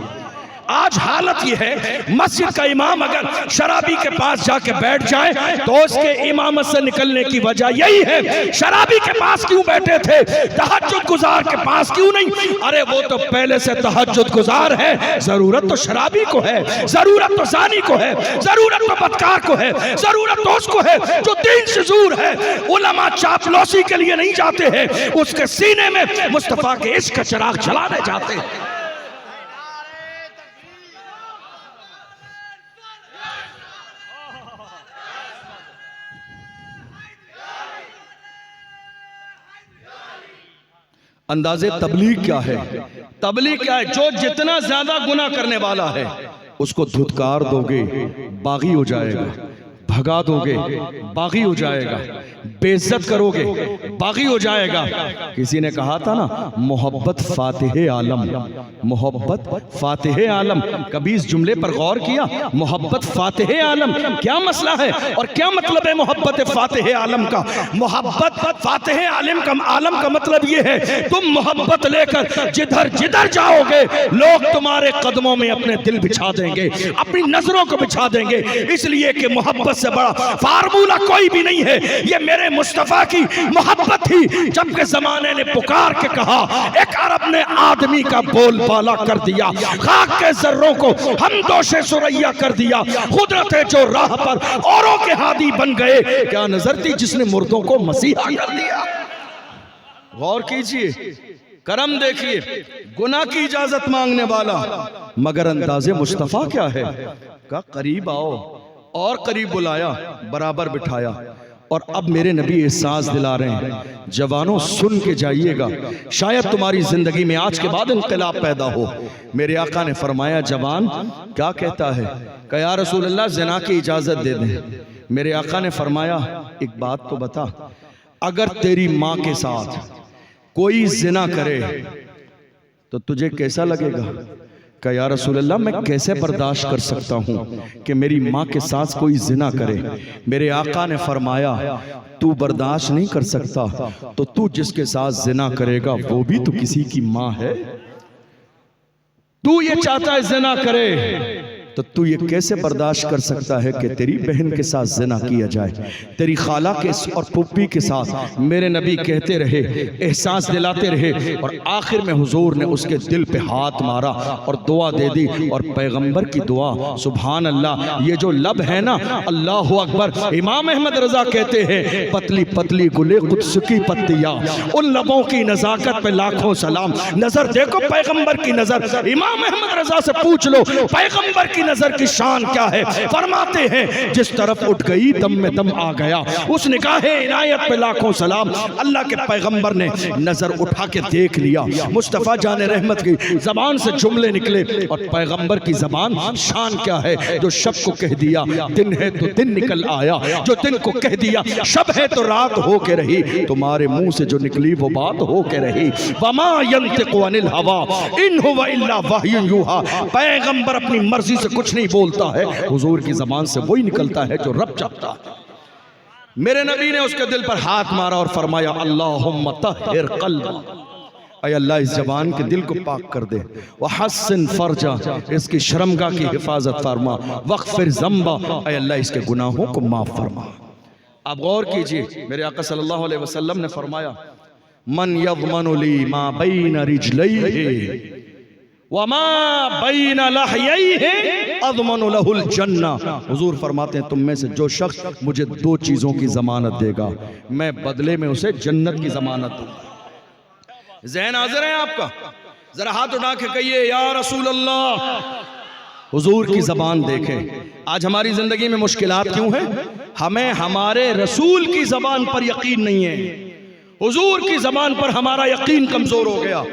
آج حالت یہ ہے, مسجد کا امام اگر شرابی کے پاس جا کے بیٹھ جائے تو اس کے امامت سے نکلنے کی وجہ یہی ہے, شرابی کے پاس کیوں بیٹھے تھے, تہجد گزار کے پاس کیوں نہیں؟ ارے وہ تو پہلے سے تہجد گزار ہے, ضرورت تو شرابی کو ہے, ضرورت تو زانی کو ہے, ضرورت تو بدکار کو ہے, ضرورت تو اس کو ہے جو دین سے دور ہے. علماء چاپلوسی کے لیے نہیں جاتے ہیں, اس کے سینے میں مصطفیٰ کے عشق کا چراغ جلانے جاتے ہیں. انداز تبلیغ کیا ہے؟ تبلیغ کیا ہے؟ جو جتنا زیادہ گناہ کرنے والا ہے اس کو دھتکار دو گے باغی ہو جائے گا, بھگا دو گے باغی ہو جائے گا, بے عزت کرو گے باغی ہو جائے گا. کسی نے کہا تھا نا محبت فاتح عالم, محبت فاتح عالم. کبھی اس جملے پر غور کیا؟ محبت فاتح عالم کیا مسئلہ ہے اور کیا مطلب ہے محبت فاتح عالم کا؟ محبت فاتح عالم کا مطلب یہ ہے تم محبت لے کر جدھر جدھر جاؤ گے لوگ تمہارے قدموں میں اپنے دل بچھا دیں گے, اپنی نظروں کو بچھا دیں گے, اس لیے کہ محبت سے بڑا فارمولہ کوئی بھی نہیں ہے. یہ میرے مصطفیٰ کی محبت تھی. جبکہ زمانے نے پکار کے کہا, ایک عرب نے آدمی کا بول بالا کر دیا, خاک کے ذروں کو ہم دوش سریا کر دیا, قدرت جو راہ پر اوروں کے ہادی بن گئے, کیا نظر تھی جس نے مردوں کو مسیحا کر دیا. غور کیجئے, کرم دیکھیے, گناہ کی اجازت مانگنے والا, مگر انداز مصطفیٰ کیا ہے؟ کہا قریب آؤ, اور قریب بلایا، برابر بٹھایا، اور اب میرے نبی احساس دلا رہے ہیں جوانوں سن کے جائیے گا، شاید تمہاری زندگی میں آج کے بعد انقلاب پیدا ہو۔ میرے آقا نے فرمایا جوان کیا کہتا ہے؟ کہ یا رسول اللہ زنا کی اجازت دے دیں۔ میرے آقا نے فرمایا ایک بات تو بتا، اگر تیری ماں کے ساتھ کوئی زنا کرے تو تجھے کیسا لگے گا؟ کہ یا رسول اللہ میں کیسے برداشت کر سکتا ہوں کہ میری ماں کے ساتھ کوئی زنا کرے؟ میرے آقا نے فرمایا تو برداشت نہیں کر سکتا تو تو جس کے ساتھ زنا کرے گا وہ بھی تو کسی کی ماں ہے۔ تو یہ چاہتا ہے زنا کرے تو تو یہ کیسے برداشت کر سکتا ہے کہ تیری بہن کے ساتھ زنا کیا جائے؟ تیری خالہ کے اور پھوپھی کے ساتھ میرے نبی کہتے رہے، احساس دلاتے رہے، اور آخر میں حضور نے اس کے دل پہ ہاتھ مارا اور دعا دے دی، اور پیغمبر کی دعا سبحان اللہ، یہ جو لب ہے نا، اللہ اکبر، امام احمد رضا کہتے ہیں پتلی پتلی گلے قدس کی پتیاں، ان لبوں کی نزاکت پہ لاکھوں سلام۔ نظر دیکھو پیغمبر کی نظر، امام احمد رضا سے پوچھ لو پیغمبر کی نظر کی شان کیا ہے؟ فرماتے ہیں جس طرف اٹھ گئی دم میں دم آ گیا، اس نگاہ عنایت پہ لاکھوں سلام۔ اللہ کے پیغمبر نے نظر اٹھا کے دیکھ لیا، مصطفیٰ جان رحمت کی زبان سے جملے نکلے، اور پیغمبر کی زبان شان کیا ہے؟ جو شب کو کہہ دیا دن ہے تو دن نکل آیا، جو دن کو کہہ دیا شب ہے تو رات ہو کے رہی، تمہارے منہ سے جو نکلی وہ بات ہو کے رہی۔ وما ينطق عن الهوى ان هو الا وحی یوحى، پیغمبر اپنی مرضی سے کچھ نہیں بولتا ہے، حضور کی زبان سے وہی نکلتا ہے جو رب چاہتا ہے۔ میرے نبی نے اس کے دل پر ہاتھ مارا اور فرمایا اللہم طہر قلبا، اے اللہ اس زبان کے دل کو پاک کر دے، وحسن فرجا، اس کی شرمگاہ کی حفاظت فرما، واغفر ذنبا، اے اللہ اس کے گناہوں کو معاف فرما۔ اب غور کیجئے، میرے آقا صلی اللہ علیہ وسلم نے فرمایا من یضمن لی ما بین رجلیہ وما بین لحییہ اضمن لہ الجنہ۔ حضور فرماتے ہیں تم میں سے جو شخص مجھے دو چیزوں کی ضمانت دے گا میں بدلے میں اسے جنت کی ضمانت دوں گا۔ ذہن حاضر ہے آپ کا؟ ذرا ہاتھ اٹھا کے کہیے یا رسول اللہ۔ حضور کی زبان دیکھیں، آج ہماری زندگی میں مشکلات کیوں ہیں؟ ہمیں ہمارے رسول کی زبان پر یقین نہیں ہے، حضور کی زبان پر ہمارا یقین کمزور ہو گیا،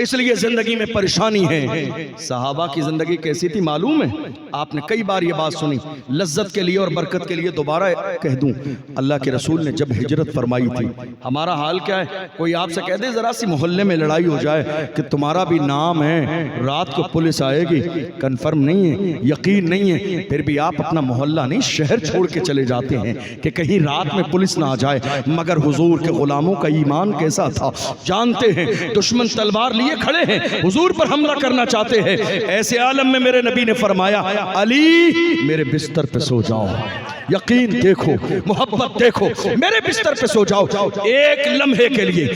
اس لیے زندگی میں پریشانی ہے۔ صحابہ کی زندگی کیسی تھی معلوم ہے؟ آپ نے کئی بار یہ بات سنی، لذت کے لیے اور برکت کے لیے دوبارہ کہہ دوں، اللہ کے رسول نے جب ہجرت فرمائی تھی، ہمارا حال کیا ہے؟ کوئی آپ سے کہہ دے ذرا سی محلے میں لڑائی ہو جائے کہ تمہارا بھی نام ہے، رات کو پولیس آئے گی، کنفرم نہیں ہے، یقین نہیں ہے، پھر بھی آپ اپنا محلہ نہیں شہر چھوڑ کے چلے جاتے ہیں کہ کہیں رات میں پولیس نہ آ جائے۔ مگر حضور کے غلاموں کا ایمان کیسا تھا جانتے ہیں، دشمن تلوار لیے کھڑے ہیں، حضور پر حملہ کرنا چاہتے ہیں، ایسے عالم میں میرے نبی نے فرمایا علی میرے بستر پہ سو جاؤ، یقین دیکھو، محبت دیکھو، میرے بستر پہ سو جاؤ۔ ایک لمحے کے لیے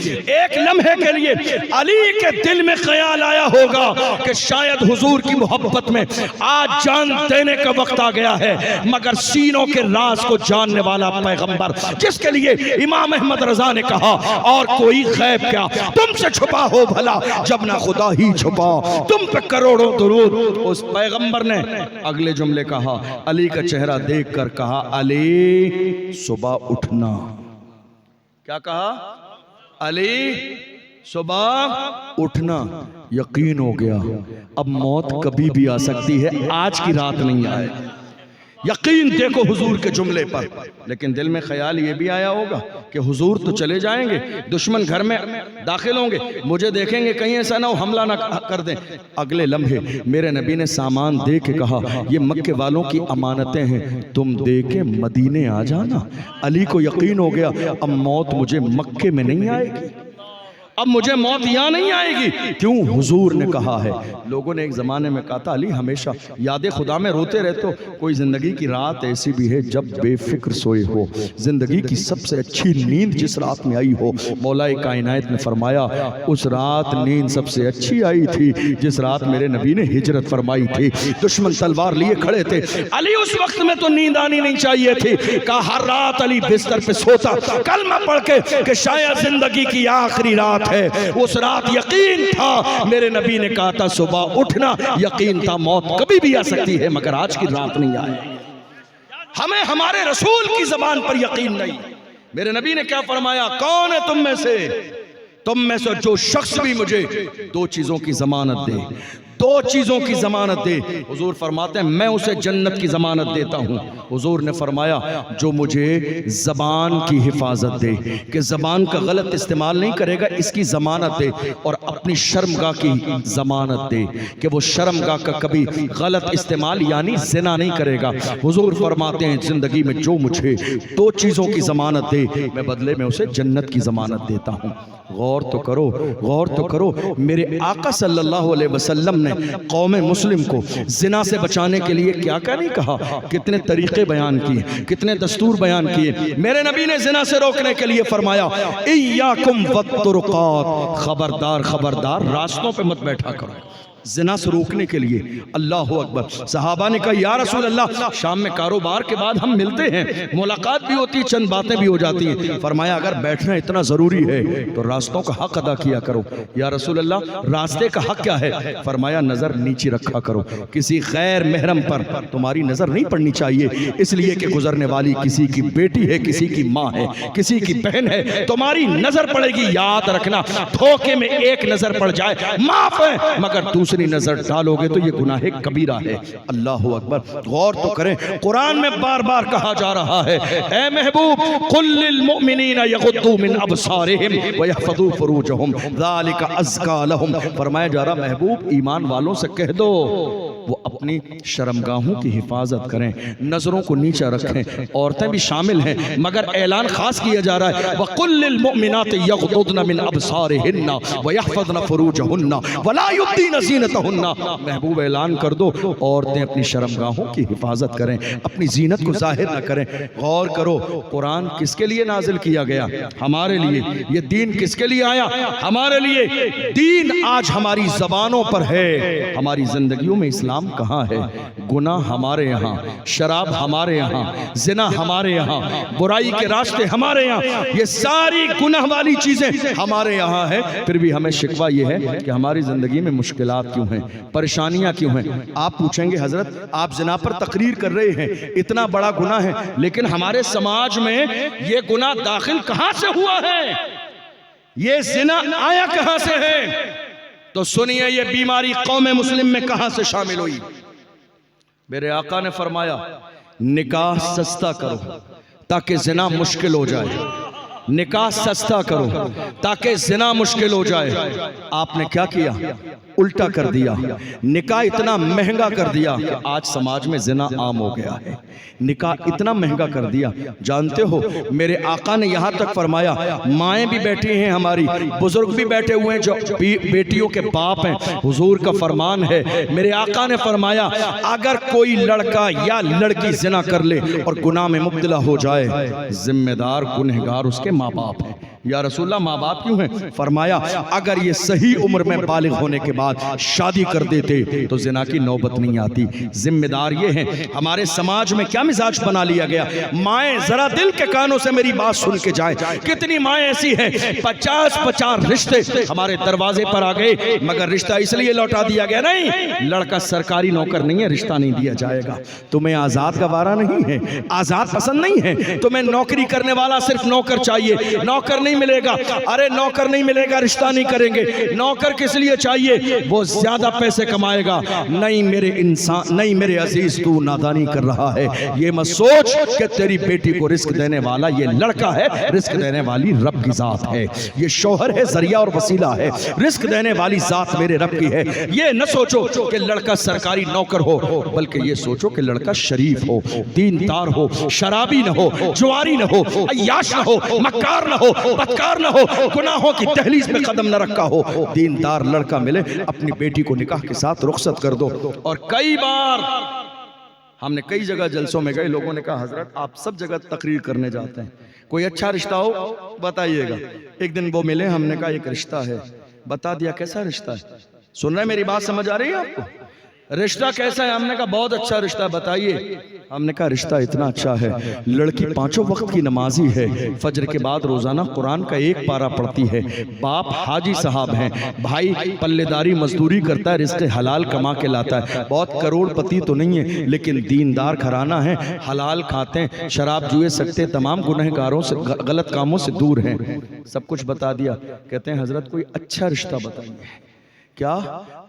علی کے دل میں خیال آیا ہوگا کہ شاید حضور کی محبت میں آج جان دینے کا وقت آ گیا ہے، مگر سینوں کے راز کو جاننے والا پیغمبر جس کے لیے امام احمد رضا نے کہا اور کوئی غیب کیا تم سے چھپا ہو بھلا جب نہ خدا ہی چھپا تم پہ کروڑوں درود۔ اس پیغمبر نے اگلے جملے کہا، علی کا چہرہ دیکھ کر کہا علی صبح اٹھنا۔ کیا کہا؟ علی صبح اٹھنا۔ یقین ہو گیا اب موت کبھی بھی آ سکتی ہے، آج کی رات نہیں آئے۔ یقین دیکھو حضور کے جملے پر، لیکن دل میں خیال یہ بھی آیا ہوگا کہ حضور تو چلے جائیں گے، دشمن گھر میں داخل ہوں گے، مجھے دیکھیں گے کہیں ایسا نہ ہو حملہ نہ کر دیں۔ اگلے لمحے میرے نبی نے سامان دے کے کہا یہ مکے والوں کی امانتیں ہیں، تم دے کے مدینے آ جانا۔ علی کو یقین ہو گیا اب موت مجھے مکے میں نہیں آئے گی، اب مجھے موت یہاں نہیں آئے گی، کیوں؟ حضور نے کہا ہے۔ لوگوں نے ایک زمانے میں کہا تھا علی ہمیشہ یاد خدا میں روتے رہتے ہو، کوئی زندگی کی رات ایسی بھی ہے جب بے فکر سوئے ہو، زندگی کی سب سے اچھی نیند جس رات میں آئی ہو، مولا کائنات نے فرمایا اس رات نیند سب سے اچھی آئی تھی جس رات میرے نبی نے ہجرت فرمائی تھی، دشمن تلوار لیے کھڑے تھے، علی اس وقت میں تو نیند آنی نہیں چاہیے تھی، کہا ہر رات علی بستر پہ سوتا کلمہ پڑھ کے کہ شاید زندگی کی آخری رات ہے۔ اس رات یقین تھا، میرے نبی نے کہا تھا صبح اٹھنا، یقین تھا موت کبھی بھی آ سکتی ہے مگر آج کی رات نہیں آئے۔ ہمیں ہمارے رسول کی زبان پر یقین نہیں. میرے نبی نے کیا فرمایا؟ کون ہے تم میں سے جو شخص بھی مجھے دو چیزوں کی ضمانت دے، دو چیزوں کی ضمانت دے، حضور فرماتے ہیں میں اسے جنت کی ضمانت دیتا ہوں. حضور نے فرمایا جو مجھے زبان کی حفاظت دے کہ زبان کا غلط استعمال نہیں کرے گا، اس کی ضمانت دے، اور اپنی شرمگاہ کی ضمانت دے کہ وہ شرمگاہ کا کبھی غلط استعمال یعنی زنا نہیں کرے گا. حضور فرماتے ہیں زندگی میں جو مجھے دو چیزوں کی ضمانت دے میں بدلے میں اسے جنت کی ضمانت دیتا ہوں. غور تو کرو، غور تو کرو. میرے آقا صلی اللہ علیہ وسلم نے قوم مسلم کو زنا سے بچانے کے لیے کیا کیا نہیں کہا، کتنے طریقے بیان کیے، کتنے دستور بیان کیے. میرے نبی نے زنا سے روکنے کے لیے فرمایا ایاکم والطرقات، خبردار خبردار راستوں پہ مت بیٹھا کرو. زنا سے روکنے کے لیے. اللہ اکبر. صحابہ نے کہا یا رسول اللہ شام میں کاروبار کے بعد ہم ملتے ہیں، ملاقات بھی ہوتی، چند باتیں بھی ہو جاتی ہیں. فرمایا اگر بیٹھنا اتنا ضروری ہے تو راستوں کا حق ادا کیا کرو. یا رسول اللہ راستے کا حق کیا ہے؟ فرمایا نظر نیچے رکھا کرو، کسی غیر محرم پر تمہاری نظر نہیں پڑنی چاہیے، اس لیے کہ گزرنے والی کسی کی بیٹی ہے، کسی کی ماں ہے، کسی کی بہن ہے، تمہاری نظر پڑے گی. یاد رکھنا دھوکے میں ایک نظر پڑ جائے معاف ہے، مگر دوسری نظر ڈالو گے تو یہ گناہ کبیرہ ہے. اللہ اکبر. غور تو کریں، قرآن میں بار بار کہا جا رہا ہے اے محبوب قل للمؤمنین یغضوا من ابصارہم ویحفظوا فروجہم ذالک ازکی لہم. فرمایا جا رہا محبوب ایمان والوں سے کہہ دو وہ اپنی شرمگاہوں کی حفاظت کریں، نظروں کو نیچا رکھیں. عورتیں بھی شامل ہیں مگر اعلان خاص کیا جا رہا ہے وَقُلْ لِلْمُؤْمِنَاتِ يَغْضُضْنَ مِنْ أَبْصَارِهِنَّ وَيَحْفَظْنَ فُرُوجَهُنَّ وَلَا يُبْدِينَ زِينَتَهُنَّ. محبوب اعلان کر دو عورتیں اپنی شرمگاہوں کی حفاظت کریں، اپنی زینت کو ظاہر نہ کریں. غور کرو قرآن کس کے لیے نازل کیا گیا؟ ہمارے لیے. یہ دین کس کے لیے آیا؟ ہمارے لیے. دین آج ہماری زبانوں پر ہے، ہماری زندگیوں میں اسلام کہاں ہے؟ گناہ ہمارے یہاں، شراب ہمارے یہاں، زنا ہمارے یہاں، برائی کے راستے ہمارے یہاں، یہ ساری گناہ والی چیزیں ہمارے یہاں ہیں. پھر بھی ہمیں شکوہ یہ ہے کہ ہماری زندگی میں مشکلات کیوں ہیں، پریشانیاں کیوں ہیں. آپ پوچھیں گے حضرت آپ زنا پر تقریر کر رہے ہیں، اتنا بڑا گناہ ہے، لیکن ہمارے سماج میں یہ گناہ داخل کہاں سے ہوا ہے؟ یہ زنا آیا کہاں سے ہے؟ تو سنیے یہ بیماری قوم مسلم میں کہاں سے شامل ہوئی. میرے آقا نے فرمایا نکاح سستا کرو تاکہ زنا مشکل ہو جائے. نکاح سستا کرو تاکہ زنا مشکل ہو جائے. آپ نے کیا کیا؟ الٹا کر دیا. نکاح اتنا مہنگا کر دیا کہ آج سماج میں زنا عام ہو گیا ہے. نکاح اتنا مہنگا کر دیا. جانتے ہو میرے آقا نے یہاں تک فرمایا مائیں بھی بیٹھی ہیں، ہماری بزرگ بھی بیٹھے ہوئے ہیں جو بیٹیوں کے باپ ہیں. حضور کا فرمان ہے، میرے آقا نے فرمایا اگر کوئی لڑکا یا لڑکی زنا کر لے اور گناہ میں مبتلا ہو جائے ذمہ دار گنہگار اس کے ماں باپ ہیں. یا رسول اللہ ماں باپ کیوں ہیں؟ فرمایا اگر یہ صحیح عمر میں بالغ ہونے کے بعد شادی کر دیتے تو زنا کی نوبت نہیں آتی. ذمہ دار یہ ہیں. ہمارے سماج میں کیا مزاج بنا لیا گیا؟ مائیں ذرا دل کے کانوں سے میری بات سن کے جائیں. کتنی مائیں ایسی ہیں 50 رشتے ہمارے دروازے پر آ گئے مگر رشتہ اس لیے لوٹا دیا گیا نہیں لڑکا سرکاری نوکر نہیں ہے، رشتہ نہیں دیا جائے گا. تمہیں آزاد کا وارہ نہیں ہے، آزاد پسند نہیں ہے، تمہیں نوکری کرنے والا صرف نوکر چاہیے. نوکر نہیں ملے گا، ارے نوکر نہیں ملے گا رشتہ نہیں کریں گے. نوکر کس لیے چاہیے؟ وہ زیادہ پیسے کمائے گا. نہیں میرے انسان، نہیں میرے عزیز تو نادانی کر رہا ہے. یہ مت سوچ کہ تیری بیٹی کو رزق دینے والا یہ لڑکا ہے، رزق دینے والی رب کی ذات ہے. یہ شوہر ہے، ذریعہ اور وسیلہ ہے، رزق دینے والی ذات میرے رب کی ہے. یہ نہ سوچو کہ لڑکا سرکاری نوکر ہو، بلکہ یہ سوچو کہ لڑکا شریف ہو، دیندار ہو، شرابی نہ ہو، جواری نہ ہو، عیاش نہ ہو، مکار نہ ہو، بدکار نہ ہو، گناہوں کی دہلیز میں قدم نہ رکھا ہو. دیندار لڑکا ملے اپنی بیٹی کو نکاح کے ساتھ رخصت کر دو. اور کئی بار ہم نے کئی جگہ جلسوں میں گئے، لوگوں نے کہا حضرت آپ سب جگہ تقریر کرنے جاتے ہیں، کوئی اچھا رشتہ ہو بتائیے گا. ایک دن وہ ملے، ہم نے کہا ایک رشتہ ہے. بتا دیا کیسا رشتہ ہے. سن رہے میری بات سمجھ آ رہی ہے آپ کو؟ رشتہ کیسا ہے؟ ہم نے کہا بہت اچھا رشتہ، بتائیے۔ ہم نے کہا رشتہ اتنا اچھا ہے، لڑکی 5 وقت کی نمازی ہے، فجر کے بعد روزانہ قرآن کا 1 پارہ پڑھتی ہے، باپ حاجی صاحب ہیں، بھائی پلے داری مزدوری کرتا ہے، رزق حلال کما کے لاتا ہے، بہت کروڑ پتی تو نہیں ہے لیکن دیندار گھرانہ ہے، حلال کھاتے ہیں، شراب جوئے سکتے تمام گنہگاروں سے غلط کاموں سے دور ہیں۔ سب کچھ بتا دیا۔ کہتے ہیں حضرت کوئی اچھا رشتہ بتائیے۔ کیا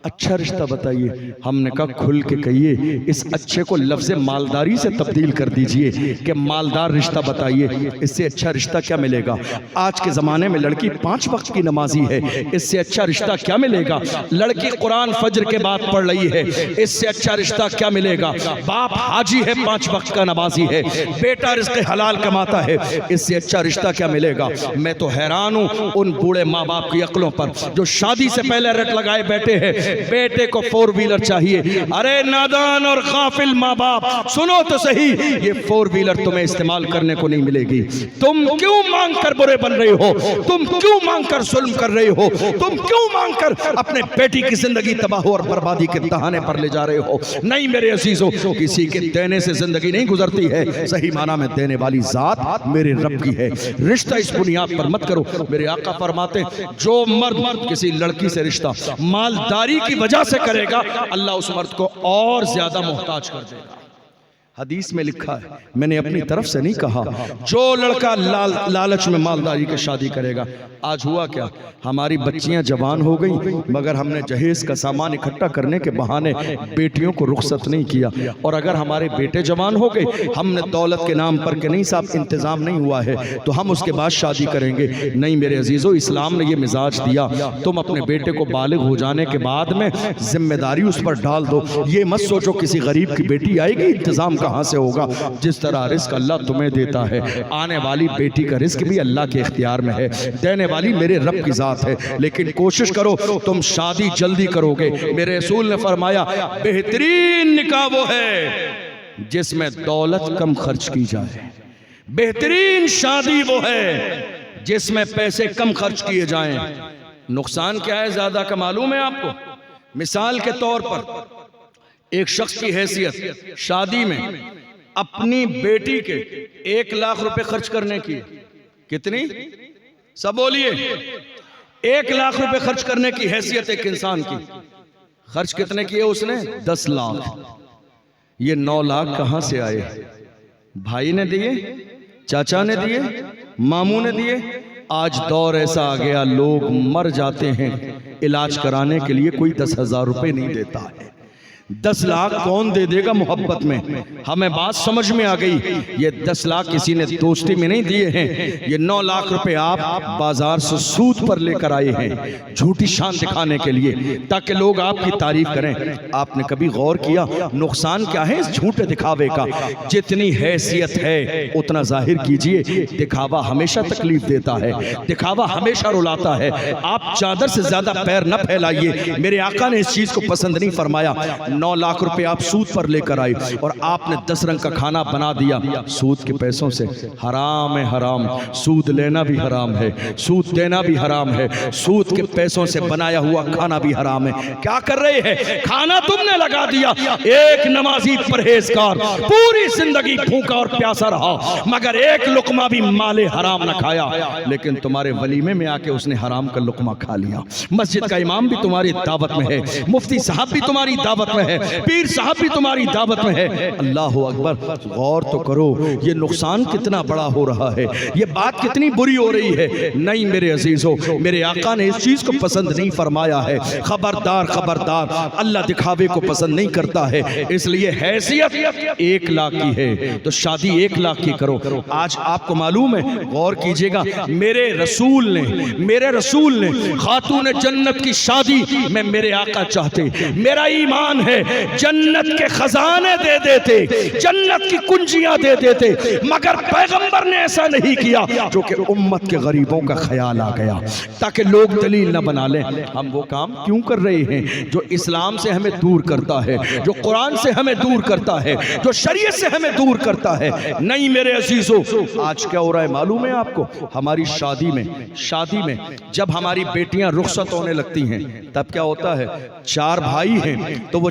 اچھا رشتہ بتائیے؟ ہم نے کہا کھل کے کہیے، اس اچھے کو لفظ مالداری سے تبدیل کر دیجئے کہ مالدار رشتہ بتائیے، اس سے اچھا رشتہ کیا ملے گا؟ آج کے زمانے میں لڑکی 5 وقت کی نمازی ہے، اس سے اچھا رشتہ کیا ملے گا؟ لڑکی قرآن فجر کے بعد پڑھ رہی ہے، اس سے اچھا رشتہ کیا ملے گا؟ باپ حاجی ہے، 5 وقت کا نمازی ہے، بیٹا رزق حلال کماتا ہے، اس سے اچھا رشتہ کیا ملے گا؟ میں تو حیران ہوں ان بوڑھے ماں باپ کی عقلوں پر جو شادی سے پہلے رٹ لگائے بیٹھے ہیں، بیٹے کو 4 ویلر چاہیے۔ ارے نادان اور غافل ماں باپ، سنو تو صحیح، یہ 4 ویلر تمہیں استعمال کرنے کو نہیں ملے گی۔ تم کیوں مانگ کر برے بن رہے ہو؟ تم کیوں مانگ کر ظلم کر رہے ہو؟ تم کیوں مانگ کر اپنے بیٹی کی زندگی تباہ اور بربادی کے تہانے پر لے جا رہے ہو؟ نہیں میرے عزیزو، کسی کے دینے سے زندگی نہیں گزرتی ہے، صحیح معنی میں دینے والی ذات میرے رب کی ہے۔ رشتہ اس بنیاد پر مت کرو۔ میرے آقا فرماتے ہیں جو مرد کسی لڑکی سے رشتہ مالداری کی وجہ سے کرے گا، اللہ اس مرد کو اور زیادہ محتاج کر دے گا۔ حدیث میں لکھا ہے، میں نے اپنی طرف سے نہیں کہا، جو لڑکا لالچ میں مالداری کے شادی کرے گا۔ آج ہوا کیا؟ ہماری بچیاں جوان ہو گئیں مگر ہم نے جہیز کا سامان اکٹھا کرنے کے بہانے بیٹیوں کو رخصت نہیں کیا، اور اگر ہمارے بیٹے جوان ہو گئے، ہم نے دولت کے نام پر کہ نہیں صاحب انتظام نہیں ہوا ہے تو ہم اس کے بعد شادی کریں گے۔ نہیں میرے عزیزو، اسلام نے یہ مزاج دیا، تم اپنے بیٹے کو بالغ ہو جانے کے بعد میں ذمہ داری اس پر ڈال دو۔ یہ مت سوچو کسی غریب کی بیٹی آئے گی، انتظام کہاں سے ہوگا؟ جس طرح رزق اللہ تمہیں دیتا ہے، آنے والی بیٹی کا رزق بھی اللہ کے اختیار میں ہے، دینے والی میرے رب کی ذات ہے۔ لیکن کوشش کرو تم شادی جلدی کرو گے۔ میرے رسول نے فرمایا بہترین نکاح وہ ہے جس میں دولت کم خرچ کی جائے، بہترین شادی وہ ہے جس میں پیسے کم خرچ کیے جائیں۔ نقصان کیا ہے زیادہ کا معلوم ہے آپ کو؟ مثال کے طور پر ایک شخص کی حیثیت شادی میں اپنی بیٹی کے 1 لاکھ روپے خرچ کرنے کی، کتنی؟ سب بولیے، 1 لاکھ روپے خرچ کرنے کی حیثیت ایک انسان کی، خرچ کتنے کیے اس نے؟ 10 لاکھ۔ یہ 9 لاکھ کہاں سے آئے؟ بھائی نے دیے، چاچا نے دیے، ماموں نے دیے؟ آج دور ایسا آ گیا لوگ مر جاتے ہیں، علاج کرانے کے لیے کوئی 10,000 روپے نہیں دیتا ہے۔ 10 لاکھ کون دے دے گا محبت میں؟ ہمیں بات سمجھ میں آ گئی، یہ 10 لاکھ کسی نے دوستی میں نہیں دیے ہیں، یہ 9 لاکھ روپے آپ بازار سے سود پر لے کر آئے ہیں، جھوٹی شان دکھانے کے لیے تاکہ لوگ آپ کی تعریف کریں۔ آپ نے کبھی غور کیا نقصان کیا ہے اس جھوٹے دکھاوے کا؟ جتنی حیثیت ہے اتنا ظاہر کیجئے، دکھاوا ہمیشہ تکلیف دیتا ہے، دکھاوا ہمیشہ رلاتا ہے۔ آپ چادر سے زیادہ پیر نہ پھیلائیے، میرے آقا نے اس چیز کو پسند نہیں فرمایا۔ 9 لاکھ روپے آپ سود پر لے کر آئے اور آپ نے 10 رنگ کا کھانا بنا دیا سود کے پیسوں سے۔ حرام ہے حرام، سود لینا بھی حرام ہے، سود دینا بھی حرام ہے، سود کے پیسوں سے بنایا ہوا کھانا بھی حرام ہے۔ کیا کر رہے ہیں؟ کھانا تم نے لگا دیا، ایک نمازی پرہیزگار پوری زندگی بھوکا اور پیاسا رہا مگر ایک لقمہ بھی مال حرام نہ کھایا، لیکن تمہارے ولیمے میں آ کے اس نے حرام کا لقمہ کھا لیا۔ مسجد کا امام بھی تمہاری دعوت میں ہے، مفتی صاحب بھی تمہاری دعوت میں ہے، پیر صاحب بھی تمہاری دعوت میں ہے۔ اللہ اکبر، غور تو کرو یہ نقصان کتنا بڑا ہو رہا ہے، یہ بات کتنی بری ہو رہی ہے۔ نہیں میرے عزیزو، میرے آقا نے اس چیز کو پسند نہیں فرمایا ہے۔ خبردار خبردار، اللہ دکھاوے کو پسند نہیں کرتا ہے، اس لیے حیثیت 1 لاکھ کی ہے تو شادی 1 لاکھ کی کرو۔ آج آپ کو معلوم ہے، غور کیجئے گا، میرے رسول نے خاتون جنت کی شادی میں میرے آقا چاہتے، میرا ایمان ہے جنت کے خزانے دے دیتے، جنت کی کنجیاں دے دیتے، مگر پیغمبر نے ایسا نہیں کیا، جو کہ امت کے غریبوں کا خیال آ گیا تاکہ لوگ دلیل نہ بنا لیں۔ ہم وہ کام کیوں کر رہے ہیں جو اسلام سے ہمیں دور کرتا ہے، جو قرآن سے ہمیں دور کرتا ہے، جو شریعت سے ہمیں دور کرتا ہے؟ نہیں میرے عزیزو، آج کیا ہو رہا ہے معلوم ہے آپ کو؟ ہماری شادی میں جب ہماری بیٹیاں رخصت ہونے لگتی ہیں تب کیا ہوتا ہے؟ 4 بھائی ہیں تو وہ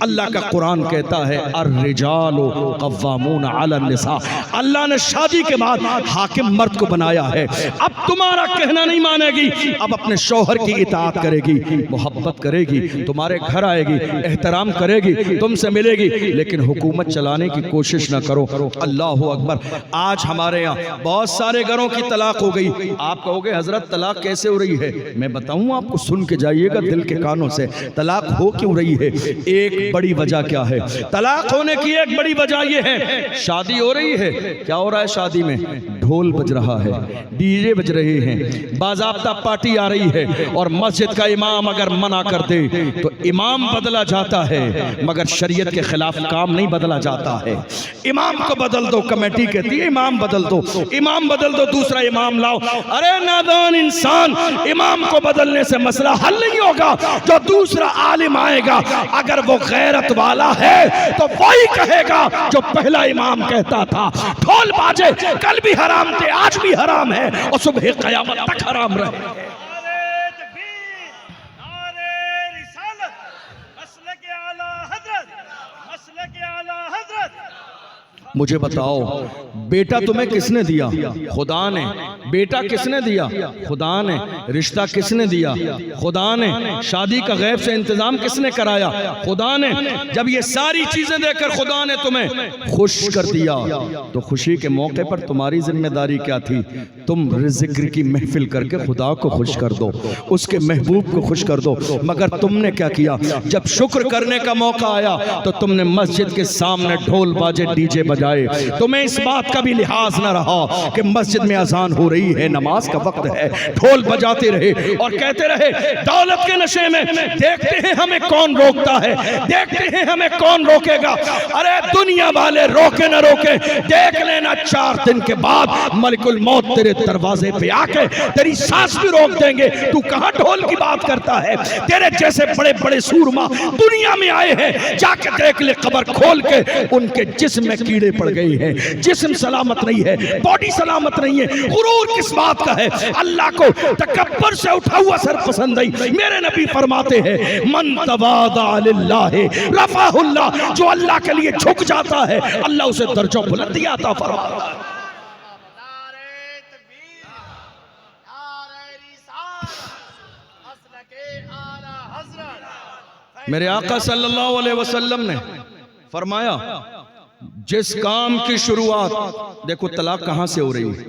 اللہ کا قرآن کہتا ہے الرجال قوامون علی النساء، اللہ نے شادی کے بعد حاکم مرد کو بنایا ہے۔ اب تمہارا کہنا نہیں مانے گی، اب اپنے شوہر کی اطاعت کرے گی، محبت کرے گی، تمہارے گھر آئے گی، احترام کرے گی، تم سے ملے گی، لیکن حکومت چلانے کی کوشش نہ کرو۔ اللہ اکبر۔ آج ہمارے یہاں بہت سارے گھروں کی طلاق ہو گئی۔ آپ کہو گے حضرت طلاق کیسے ہو رہی ہے؟ میں بتاؤں آپ کو، سن کے جائیے گا دل کے کانوں سے، طلاق ہو کیوں رہی ہے؟ ایک بڑی وجہ کیا ہے؟ طلاق ہونے کی ایک بڑی وجہ یہ ہے، شادی ہو رہی ہے، کیا ہو رہا ہے شادی میں؟ ڈھول بج رہا ہے، ڈی جے بج رہے ہیں، باضابطہ پارٹی آ رہی ہے، اور مسجد کا امام اگر منع کر دے تو امام بدلا جاتا ہے، مگر شریعت کے خلاف کام نہیں بدلا جاتا ہے۔ امام کو بدل دو، کمیٹی کہتی ہے امام بدل دو، امام بدل دو، دوسرا امام لاؤ۔ ارے نادان انسان، امام کو بدلنے سے مسئلہ حل نہیں ہوگا۔ جو دوسرا عالم آئے گا اگر وہ غیرت والا ہے تو وہی کہے گا جو پہلا امام کہتا تھا۔ ڈھول باجے کل بھی حرام تھے، آج بھی حرام ہے، اور صبح قیامت تک حرام رہے۔ مجھے بتاؤ، بیٹا تمہیں کس نے دیا؟ خدا نے۔ بیٹا کس نے دیا؟ خدا نے۔ رشتہ کس نے دیا؟ خدا نے۔ شادی کا غیب سے انتظام کس نے کرایا؟ خدا نے۔ جب یہ ساری چیزیں دے کر خدا نے تمہیں خوش کر دیا تو خوشی کے موقع پر تمہاری ذمہ داری کیا تھی؟ تم ذکر کی محفل کر کے خدا کو خوش کر دو، اس کے محبوب کو خوش کر دو۔ مگر تم نے کیا کیا؟ جب شکر کرنے کا موقع آیا تو تم نے مسجد کے سامنے ڈھول باجے ڈی جے بجائے۔ تمہیں اس بات کا بھی لحاظ نہ رہا کہ مسجد میں اذان ہو رہی ہے، نماز کا وقت ہے، ڈھول بجاتے رہے اور کہتے رہے دولت کے نشے میں دیکھتے ہیں ہمیں کون روکتا ہے، دیکھتے ہیں ہمیں کون روکے گا۔ ارے دنیا والے روکے نہ روکے، دیکھ لینا 4 دن کے بعد ملک الموت تیرے دروازے پہ آ کے تیری سانس بھی روک دیں گے۔ تو کہاں ڈھول کی بات کرتا ہے؟ تیرے جیسے بڑے بڑے سورما دنیا میں آئے ہیں، جا کے دیکھ لے قبر کھول کے، ان کے جسم میں کیڑے پڑ گئی ہیں، جسم سلامت نہیں ہے، باڈی سلامت نہیں ہے۔ غرور کس بات کا ہے؟ اللہ کو تکبر سے اٹھا ہوا سر پسند نہیں۔ میرے نبی فرماتے ہیں من تواضع للہ رفعہ اللہ، جو اللہ کے لیے جھک جاتا ہے اللہ اسے درجہ بلندی عطا فرماتا ہے۔ میرے آقا صلی اللہ علیہ وسلم نے فرمایا جس کام کی شروعات، دیکھو طلاق کہاں سے ہو رہی ہے،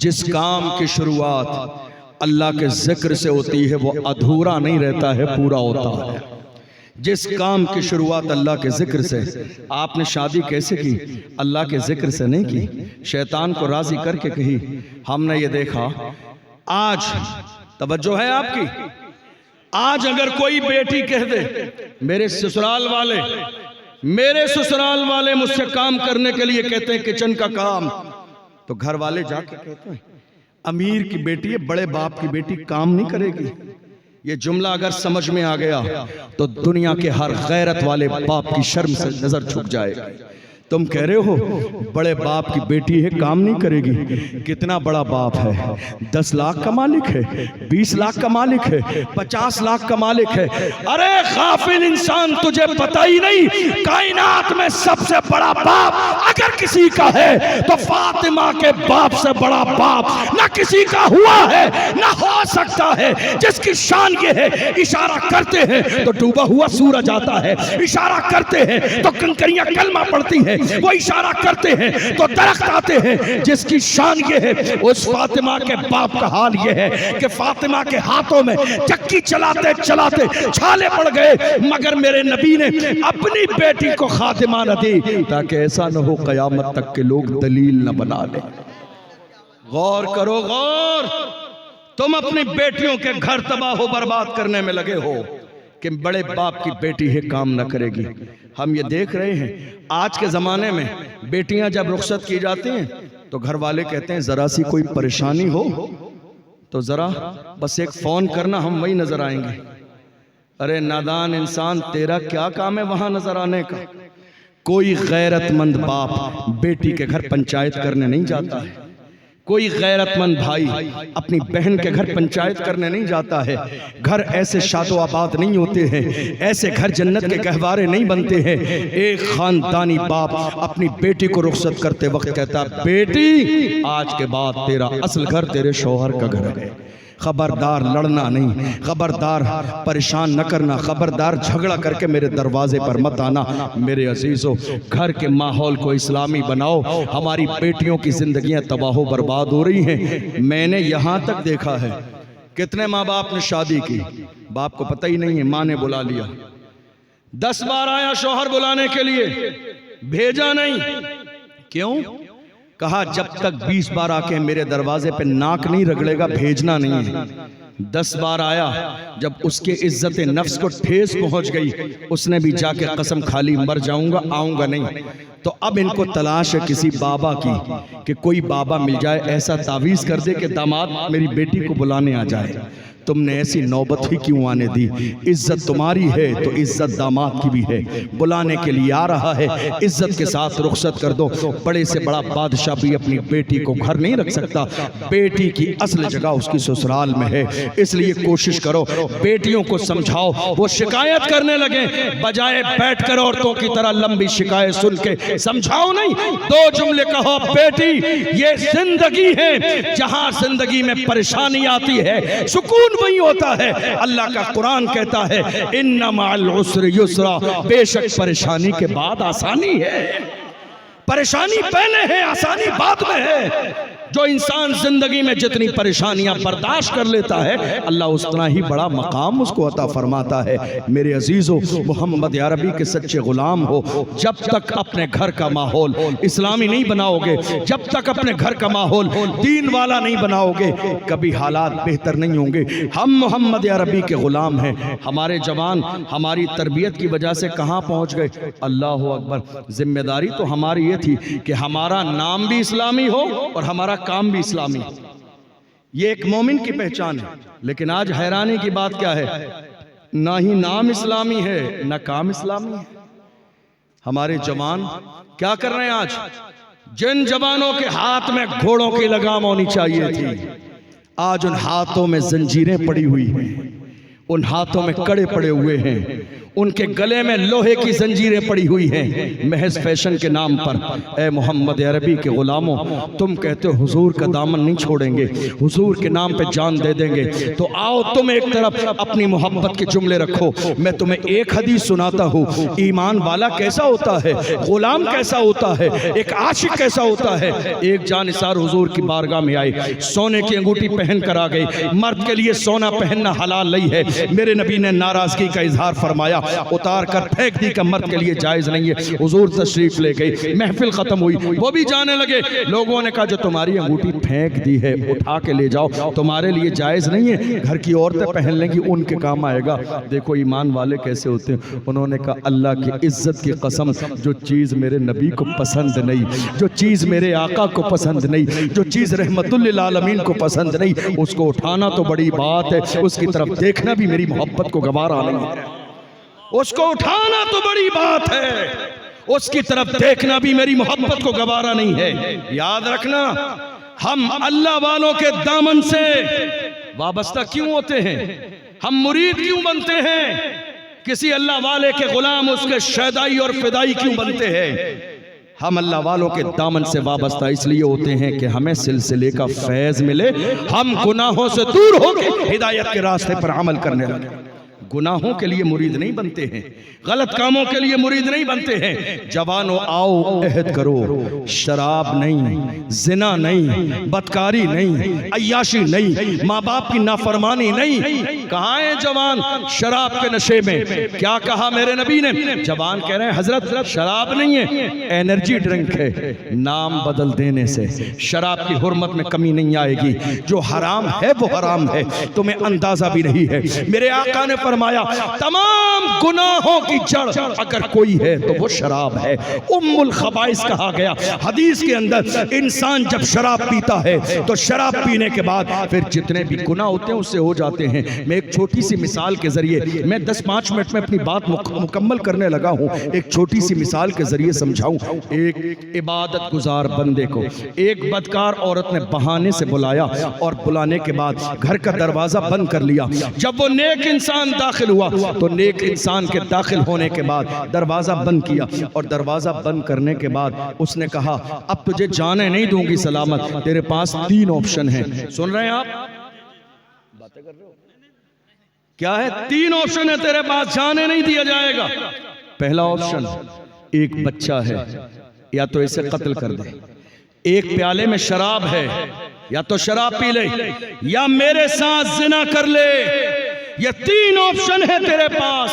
جس کام کی شروعات اللہ کے ذکر سے ہوتی ہے وہ ادھورا نہیں رہتا ہے، پورا ہوتا ہے۔ جس کام کی شروعات اللہ کے ذکر سے، آپ نے شادی کیسے کی؟ اللہ کے ذکر سے نہیں کی، شیطان کو راضی کر کے کہی۔ ہم نے یہ دیکھا، آج توجہ ہے آپ کی، آج اگر کوئی بیٹی کہہ دے میرے سسرال والے مجھ سے کام کرنے کے لیے کہتے ہیں کچن کا کام، تو گھر والے جا کے کہتے ہیں امیر کی بیٹی ہے، بڑے باپ کی بیٹی کام نہیں کرے گی۔ یہ جملہ اگر سمجھ میں آ گیا تو دنیا کے ہر غیرت والے باپ کی شرم سے نظر چھپ جائے گا۔ تم کہہ رہے ہو بڑے باپ کی بیٹی ہے کام نہیں کرے گی، کتنا بڑا باپ ہے؟ 10 لاکھ کا مالک ہے، 20 لاکھ کا مالک ہے، 50 لاکھ کا مالک ہے۔ ارے غافل انسان، تجھے پتہ ہی نہیں کائنات میں سب سے بڑا باپ اگر کسی کا ہے تو فاطمہ کے باپ سے بڑا باپ نہ کسی کا ہوا ہے نہ ہو سکتا ہے، جس کی شان یہ ہے اشارہ کرتے ہیں تو ڈوبا ہوا سورج آتا ہے، اشارہ کرتے ہیں تو کنکریاں کلمہ پڑتی ہیں، وہ اشارہ کرتے ہیں تو درخت آتے ہیں۔ جس کی شان یہ ہے، اس فاطمہ کے باپ کا حال یہ ہے کہ فاطمہ کے ہاتھوں میں چکی چلاتے چلاتے چھالے پڑ گئے، مگر میرے نبی نے اپنی بیٹی کو خاتمہ نہ دی تاکہ ایسا نہ ہو قیامت تک کے لوگ دلیل نہ بنا لیں۔ غور کرو غور، تم اپنی بیٹیوں کے گھر تباہ و برباد کرنے میں لگے ہو کہ بڑے باپ کی بیٹی ہے کام نہ کرے گی۔ ہم یہ دیکھ رہے ہیں آج کے زمانے میں بیٹیاں جب رخصت کی جاتی ہیں تو گھر والے کہتے ہیں ذرا سی کوئی پریشانی ہو تو ذرا بس ایک فون کرنا، ہم وہی نظر آئیں گے۔ ارے نادان انسان، تیرا کیا کام ہے وہاں نظر آنے کا؟ کوئی غیرت مند باپ بیٹی کے گھر پنچایت کرنے نہیں جاتا ہے، کوئی غیرت مند بھائی اپنی بہن کے گھر پنچایت کرنے نہیں جاتا ہے. گھر ایسے شاد و آباد نہیں ہوتے ہیں, ایسے گھر جنت کے گہوارے نہیں بنتے ہیں. ایک خاندانی باپ اپنی بیٹی کو رخصت کرتے وقت کہتا بیٹی آج کے بعد تیرا اصل گھر تیرے شوہر کا گھر ہے. خبردار لڑنا نہیں, خبردار پریشان نہ کرنا, خبردار جھگڑا کر کے میرے دروازے پر مت آنا. میرے عزیزو, گھر کے ماحول کو اسلامی بناؤ. ہماری بیٹیوں کی زندگیاں تباہ و برباد ہو رہی ہیں. میں نے یہاں تک دیکھا ہے کتنے ماں باپ نے شادی کی, باپ کو پتہ ہی نہیں ہے, ماں نے بلا لیا, 10 بار آیا شوہر بلانے کے لیے, بھیجا نہیں. کیوں؟ کہا جب تک 20 بار آ کے میرے دروازے پہ ناک نہیں رگڑے گا بھیجنا نہیں ہے. 10 بار آیا, جب اس کے عزت نفس کو ٹھیس پہنچ گئی, اس نے بھی جا کے قسم کھا لی مر جاؤں گا, آؤں گا نہیں. تو اب ان کو تلاش ہے کسی بابا کی کہ کوئی بابا مل جائے ایسا تعویذ کر دے کہ داماد میری بیٹی کو بلانے آ جائے. تم نے ایسی نوبت ہی کیوں آنے دی؟ عزت تمہاری ہے تو عزت داماد کی بھی ہے. بلانے کے لیے آ رہا ہے, عزت کے ساتھ رخصت کر دو. بڑے سے بڑا بادشاہ بھی اپنی بیٹی کو گھر نہیں رکھ سکتا. بیٹی کی اصل جگہ اس کی سسرال میں ہے. اس لیے کوشش کرو, بیٹیوں کو سمجھاؤ. وہ شکایت کرنے لگے, بجائے بیٹھ کر عورتوں کی طرح لمبی شکایت سن کے سمجھاؤ نہیں, 2 جملے کہو. بیٹی یہ زندگی ہے, جہاں زندگی میں پریشانی آتی ہے سکون وہی ہوتا ہے. اللہ کا قرآن کہتا ہے ان مع العسر یسرا, بے شک پریشانی کے بعد آسانی ہے. پریشانی پہلے ہے, آسانی بعد میں ہے. جو انسان زندگی میں جتنی پریشانیاں برداشت کر لیتا ہے اللہ اتنا ہی بڑا مقام اس کو عطا فرماتا ہے. میرے عزیزو, محمد عربی کے سچے غلام ہو. جب تک اپنے گھر کا ماحول اسلامی نہیں بناؤ گے, جب تک اپنے گھر کا ماحول دین والا نہیں بناؤ گے, کبھی حالات بہتر نہیں ہوں گے. ہم محمد عربی کے غلام ہیں. ہمارے جوان ہماری تربیت کی وجہ سے کہاں پہنچ گئے؟ اللہ اکبر. ذمہ داری تو ہماری یہ تھی کہ ہمارا نام بھی اسلامی ہو اور ہمارا کام بھی اسلامی. یہ ایک مومن کی پہچان ہے. لیکن آج حیرانی کی بات کیا ہے, نہ ہی نام اسلامی ہے نہ کام اسلامی ہے. ہمارے جوان کیا کر رہے ہیں آج؟ جن جوانوں کے ہاتھ میں گھوڑوں کی لگام ہونی چاہیے تھی, آج ان ہاتھوں میں زنجیریں پڑی ہوئی ہیں, ان ہاتھوں میں کڑے پڑے ہوئے ہیں, ان کے گلے میں لوہے کی زنجیریں پڑی ہوئی ہیں محض فیشن کے نام پر. اے محمد عربی کے غلاموں, تم کہتے ہو حضور کا دامن نہیں چھوڑیں گے, حضور کے نام پہ جان دے دیں گے, تو آؤ تم ایک طرف اپنی محبت کے جملے رکھو. میں تمہیں ایک حدیث سناتا ہوں. ایمان والا کیسا ہوتا ہے, غلام کیسا ہوتا ہے, ایک عاشق کیسا ہوتا ہے. ایک جانثار حضور کی بارگاہ میں آئے, سونے کی انگوٹھی پہن کر آ گئی. مرد کے لیے سونا پہننا حلال نہیں ہے. میرے نبی نے ناراضگی کا اظہار فرمایا, اتار کر پھینک دی کہ مرد کے لیے جائز نہیں ہے. حضور تشریف لے گئی, محفل ختم ہوئی, وہ بھی جانے لگے. لوگوں نے کہا جو تمہاری انگوٹھی پھینک دی ہے اٹھا کے لے جاؤ, تمہارے لیے جائز نہیں ہے, گھر کی عورتیں پہن لیں گی, ان کے کام آئے گا. دیکھو ایمان والے کیسے ہوتے ہیں. انہوں نے کہا اللہ کی عزت کی قسم, جو چیز میرے نبی کو پسند نہیں, جو چیز میرے آقا کو پسند نہیں, جو چیز رحمت للعالمین کو پسند نہیں, اس کو اٹھانا تو بڑی بات ہے, اس کی طرف دیکھنا بھی میری محبت کو گوارا نہیں ہے. اس کو اٹھانا تو بڑی بات ہے, اس کی طرف دیکھنا بھی میری محبت کو گوارا نہیں ہے. یاد رکھنا, ہم اللہ والوں کے دامن سے وابستہ کیوں ہوتے ہیں, ہم مرید کیوں بنتے ہیں, کسی اللہ والے کے غلام اس کے شیدائی اور فدائی کیوں بنتے ہیں. ہم اللہ والوں کے دامن سے وابستہ اس لیے ہوتے ہیں کہ ہمیں سلسلے کا فیض ملے, ہم گناہوں سے دور ہو کے ہدایت کے راستے پر عمل کرنے لگے. گناہوں کے لیے مرید نہیں بنتے ہیں, غلط کاموں کے لیے مرید نہیں بنتے ہیں. جوانو آؤ عہد کرو, شراب نہیں, زنا نہیں, بدکاری نہیں, عیاشی نہیں, ماں باپ کی نافرمانی نہیں. کہاں ہیں جوان شراب کے نشے میں؟ کیا کہا میرے نبی نے؟ جوان کہہ رہے ہیں حضرت شراب نہیں ہے, انرجی ڈرنک ہے. نام بدل دینے سے شراب کی حرمت میں کمی نہیں آئے گی. جو حرام ہے وہ حرام ہے, تمہیں اندازہ بھی نہیں ہے. میرے آقا نے فرمایا فرمایا تمام گناہوں کی جڑ اگر کوئی ہے تو وہ شراب ہے، ام الخبائث کہا گیا۔ حدیث کے اندر انسان جب شراب پیتا ہے تو شراب پینے کے بعد پھر جتنے بھی گناہ ہوتے ہیں اس سے ہو جاتے ہیں۔ میں ایک چھوٹی سی مثال کے ذریعے، میں 10-5 منٹ میں اپنی بات مکمل کرنے لگا ہوں، ایک چھوٹی سی مثال کے ذریعے سمجھاؤں۔ ایک عبادت گزار بندے کو ایک بدکار عورت نے بہانے سے بلایا اور بلانے کے بعد گھر کا دروازہ بند کر لیا۔ جب وہ نیک انسان داخل ہوا تو نیک انسان کے داخل ہونے کے بعد دروازہ بند کیا، اور دروازہ بند کرنے کے بعد اس نے کہا اب تجھے جانے نہیں دوں گی سلامت، تیرے پاس 3 آپشن ہیں۔ سن رہے ہیں آپ؟ باتیں کر رہے ہو؟ کیا ہے؟ 3 آپشن ہے تیرے پاس، جانے نہیں دیا جائے گا۔ پہلا آپشن، ایک بچہ ہے، یا تو اسے قتل کر دے، ایک پیالے میں شراب ہے، یا تو شراب پی لے، یا میرے ساتھ زنا کر لے۔ یہ 3 آپشن ہے تیرے پاس،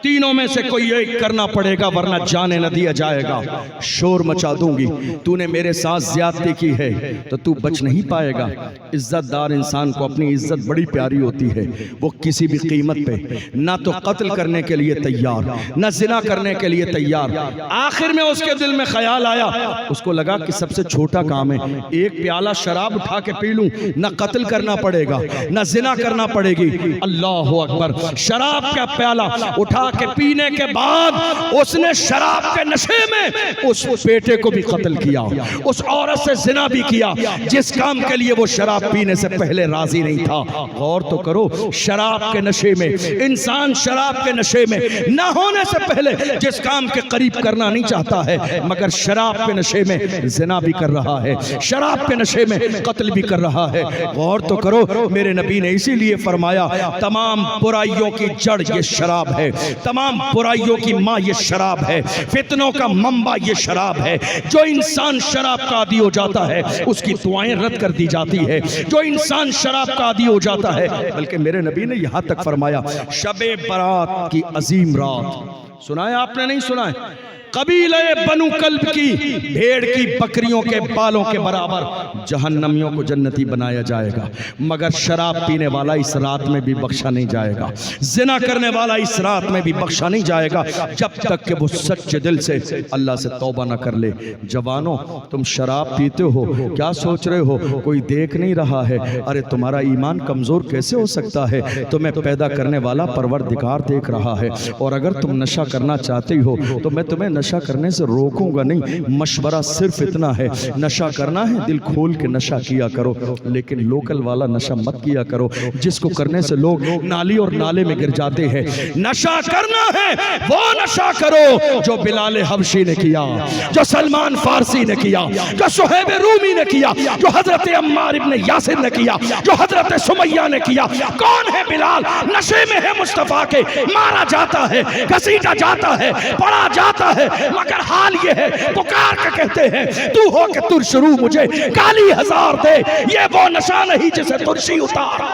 تینوں میں سے کوئی ایک کرنا پڑے گا ورنہ جانے نہ دیا جائے گا۔ شور مچا دوں گی، تو نے میرے ساتھ زیادتی کی ہے تو تو بچ نہیں پائے گا۔ عزت دار انسان کو اپنی عزت بڑی پیاری ہوتی ہے، وہ کسی بھی قیمت پہ نہ تو قتل کرنے کے لیے تیار، نہ زنا کرنے کے لیے تیار۔ آخر میں اس کے دل میں خیال آیا، اس کو لگا کہ سب سے چھوٹا کام ہے، ایک پیالہ شراب اٹھا کے پی لوں، نہ قتل کرنا پڑے گا نہ زنا کرنا پڑے گی۔ اللہ اکبر! شراب کا پیالہ اٹھا کے پینے کے بعد اس نے شراب کے نشے میں اس بیٹے کو بھی قتل کیا، اس عورت سے زنا بھی کیا جس کام کے لیے وہ شراب پینے سے پہلے راضی نہیں تھا۔ غور تو کرو، شراب کے نشے میں انسان، شراب کے نشے میں نہ ہونے سے پہلے جس کام کے قریب کرنا نہیں چاہتا ہے، مگر شراب کے نشے میں زنا بھی کر رہا ہے، شراب کے نشے میں قتل بھی کر رہا ہے۔ غور تو کرو، میرے نبی نے اسی لیے فرمایا تمام برائیوں کی جڑ یہ شراب ہے، تمام برائیوں کی ماں یہ شراب ہے، فتنوں کا منبع یہ شراب ہے۔ جو انسان شراب کا عادی ہو جاتا ہے اس کی دعائیں رد کر دی جاتی ہے، جو انسان شراب کا عادی ہو جاتا ہے، بلکہ میرے نبی نے یہاں تک فرمایا شب برات کی عظیم رات، سنا ہے آپ نے؟ نہیں سنا ہے؟ قبیلہ بنو کلب کی بھیڑ کی بکریوں کے بالوں کے برابر جہنمیوں کو جنتی بنایا جائے گا، مگر شراب پینے والا اس رات میں بھی بخشا نہیں جائے گا، زنا کرنے والا اس رات میں بھی بخشا نہیں جائے گا جب تک کہ وہ سچے دل سے اللہ سے توبہ نہ کر لے۔ جوانوں، تم شراب پیتے ہو، کیا سوچ رہے ہو کوئی دیکھ نہیں رہا ہے؟ ارے تمہارا ایمان کمزور کیسے ہو سکتا ہے؟ تمہیں پیدا کرنے والا پروردگار دیکھ رہا ہے، اور اگر تم نشہ کرنا چاہتے ہو تو میں تمہیں نشہ کرنے سے روکوں گا نہیں، مشورہ صرف اتنا ہے، نشہ کرنا ہے دل کھول کے نشہ کیا کرو، لیکن لوکل والا نشہ مت کیا کرو جس کو کرنے سے لوگ نالی اور نالے میں گر جاتے ہیں۔ نشہ کرنا ہے وہ نشہ کرو جو بلال حبشی نے کیا، جو سلمان فارسی نے کیا، جو صہیب رومی نے کیا، جو حضرت عمار ابن یاسر نے کیا، جو حضرت سمیہ نے کیا۔ کون ہے بلال؟ نشے میں ہے مصطفیٰ کے، مارا جاتا ہے، گھسیٹا جاتا ہے، پڑا جاتا ہے، مگر حال یہ ہے پکار کے کہتے ہیں تو ہو کہ ترش رو مجھے کالی ہزار دے، یہ وہ نشہ نہیں جسے ترشی اتار۔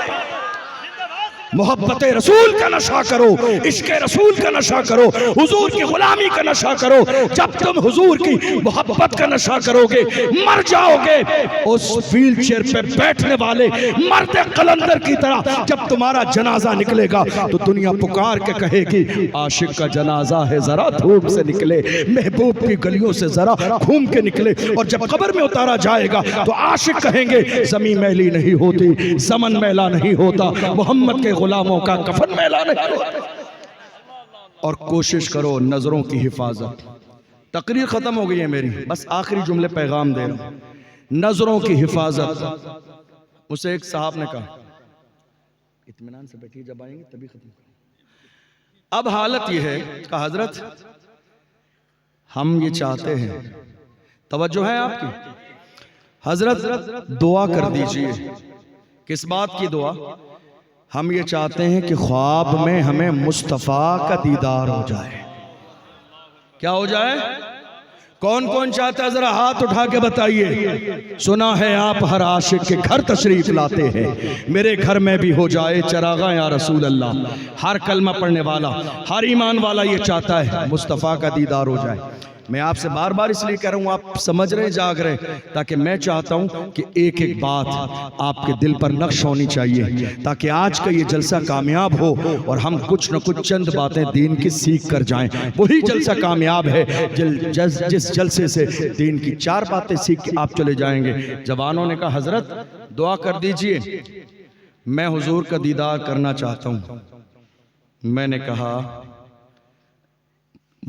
محبت رسول کا نشہ کرو، عشق رسول کا نشہ کرو، حضور کی غلامی کا نشہ کرو۔ جب تم حضور کی محبت کا نشہ کرو گے مر جاؤ گے، اس ویل چیئر پہ بیٹھنے والے مرد قلندر کی طرح جب تمہارا جنازہ نکلے گا تو دنیا پکار کے کہے گی عاشق کا جنازہ ہے ذرا دھوپ سے نکلے، محبوب کی گلیوں سے ذرا گھوم کے نکلے۔ اور جب قبر میں اتارا جائے گا تو عاشق کہیں گے زمین میلی نہیں ہوتی، زمن میلا نہیں ہوتا، محمد کے غلاموں کا کفن میلا نہیں ہوتا۔ اور کوشش کرو نظروں کی حفاظت۔ تقریر ختم ہو گئی ہے میری، بس آخری جملے پیغام دے رہا ہوں۔ نظروں کی حفاظت۔ مجھ سے ایک صاحب نے کہا اطمینان سے بیٹھیے، جب آئیں گے تبھی ختم کریں۔ اب حالت یہ ہے کہ حضرت ہم یہ چاہتے ہیں، توجہ ہے آپ کی حضرت، دعا کر دیجئے۔ کس بات کی دعا؟ ہم یہ چاہتے ہیں کہ خواب میں ہمیں مصطفیٰ کا دیدار ہو جائے۔ کیا ہو جائے؟ کون کون چاہتا ہے ذرا ہاتھ اٹھا کے بتائیے۔ سنا ہے آپ ہر عاشق کے گھر تشریف لاتے ہیں، میرے گھر میں بھی ہو جائے چراغاں یا رسول اللہ۔ ہر کلمہ پڑھنے والا، ہر ایمان والا یہ چاہتا ہے مصطفیٰ کا دیدار ہو جائے۔ میں آپ سے بار بار اس لیے کہہ رہا ہوں، آپ سمجھ رہے جاگ رہے، تاکہ میں چاہتا ہوں کہ ایک ایک بات آپ کے دل پر نقش ہونی چاہیے، تاکہ آج کا یہ جلسہ کامیاب ہو اور ہم کچھ نہ کچھ چند باتیں دین کی سیکھ کر جائیں۔ وہی جلسہ کامیاب ہے جس جلسے سے دین کی 4 باتیں سیکھ کے آپ چلے جائیں گے۔ جوانوں نے کہا حضرت دعا کر دیجئے، میں حضور کا دیدار کرنا چاہتا ہوں۔ میں نے کہا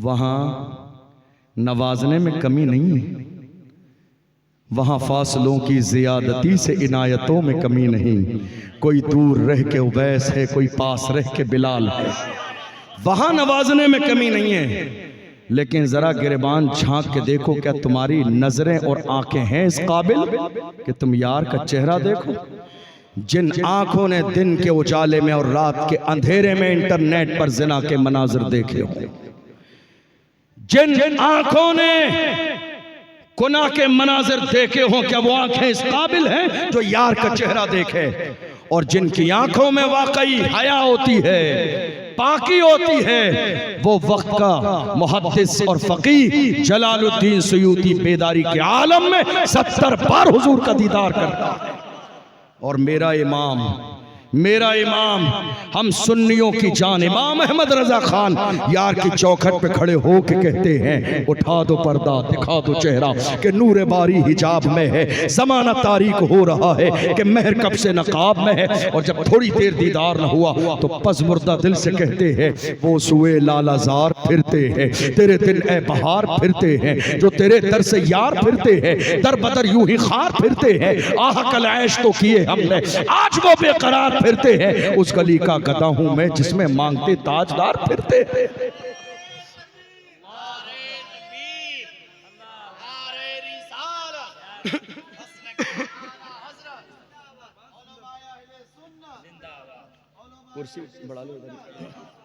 وہاں نوازنے میں کمی نہیں ہے، وہاں فاصلوں کی زیادتی سے عنایتوں میں کمی نہیں، کوئی دور رہ کے اویس ہے، کوئی پاس رہ کے بلال ہے۔ وہاں نوازنے میں کمی نہیں ہے، لیکن ذرا گریبان جھانک کے دیکھو، کیا تمہاری نظریں اور آنکھیں ہیں اس قابل کہ تم یار کا چہرہ دیکھو؟ جن آنکھوں نے دن کے اجالے میں اور رات کے اندھیرے میں انٹرنیٹ پر زنا کے مناظر دیکھے ہو، جن آنکھوں نے گناہ کے مناظر دیکھے ہوں، کیا وہ آنکھیں اس قابل ہیں جو یار کا چہرہ دیکھے؟ اور جن کی آنکھوں میں واقعی حیا ہوتی ہے، پاکی ہوتی ہے، وہ وقت کا محدث اور فقیہ جلال الدین سیوطی بیداری کے عالم میں 70 بار حضور کا دیدار کرتا ہے۔ اور میرا امام ہم سنیوں کی جان امام احمد رضا خان یار کی چوکھٹ پہ کھڑے ہو کے کہتے ہیں اٹھا دو پردہ دکھا دو چہرہ کہ نور باری حجاب میں ہے، زمانہ تاریک ہو رہا ہے کہ مہر کب سے نقاب میں ہے۔ اور جب تھوڑی دیر دیدار نہ ہوا تو پزمردہ دل سے کہتے ہیں وہ سوئے لالہ زار پھرتے ہیں، تیرے دل اے بہار پھرتے ہیں، جو تیرے در سے یار پھرتے ہیں، در بدر یوں ہی خار پھرتے ہیں۔ آہ کل عیش تو کیے ہم نے، آج وہ بے قرار پھرتے ہیں، اس گلی کا گدہ ہوں میں جس میں مانگتے تاجدار پھرتے ہیں۔ کرسی بڑھا لو ادھر۔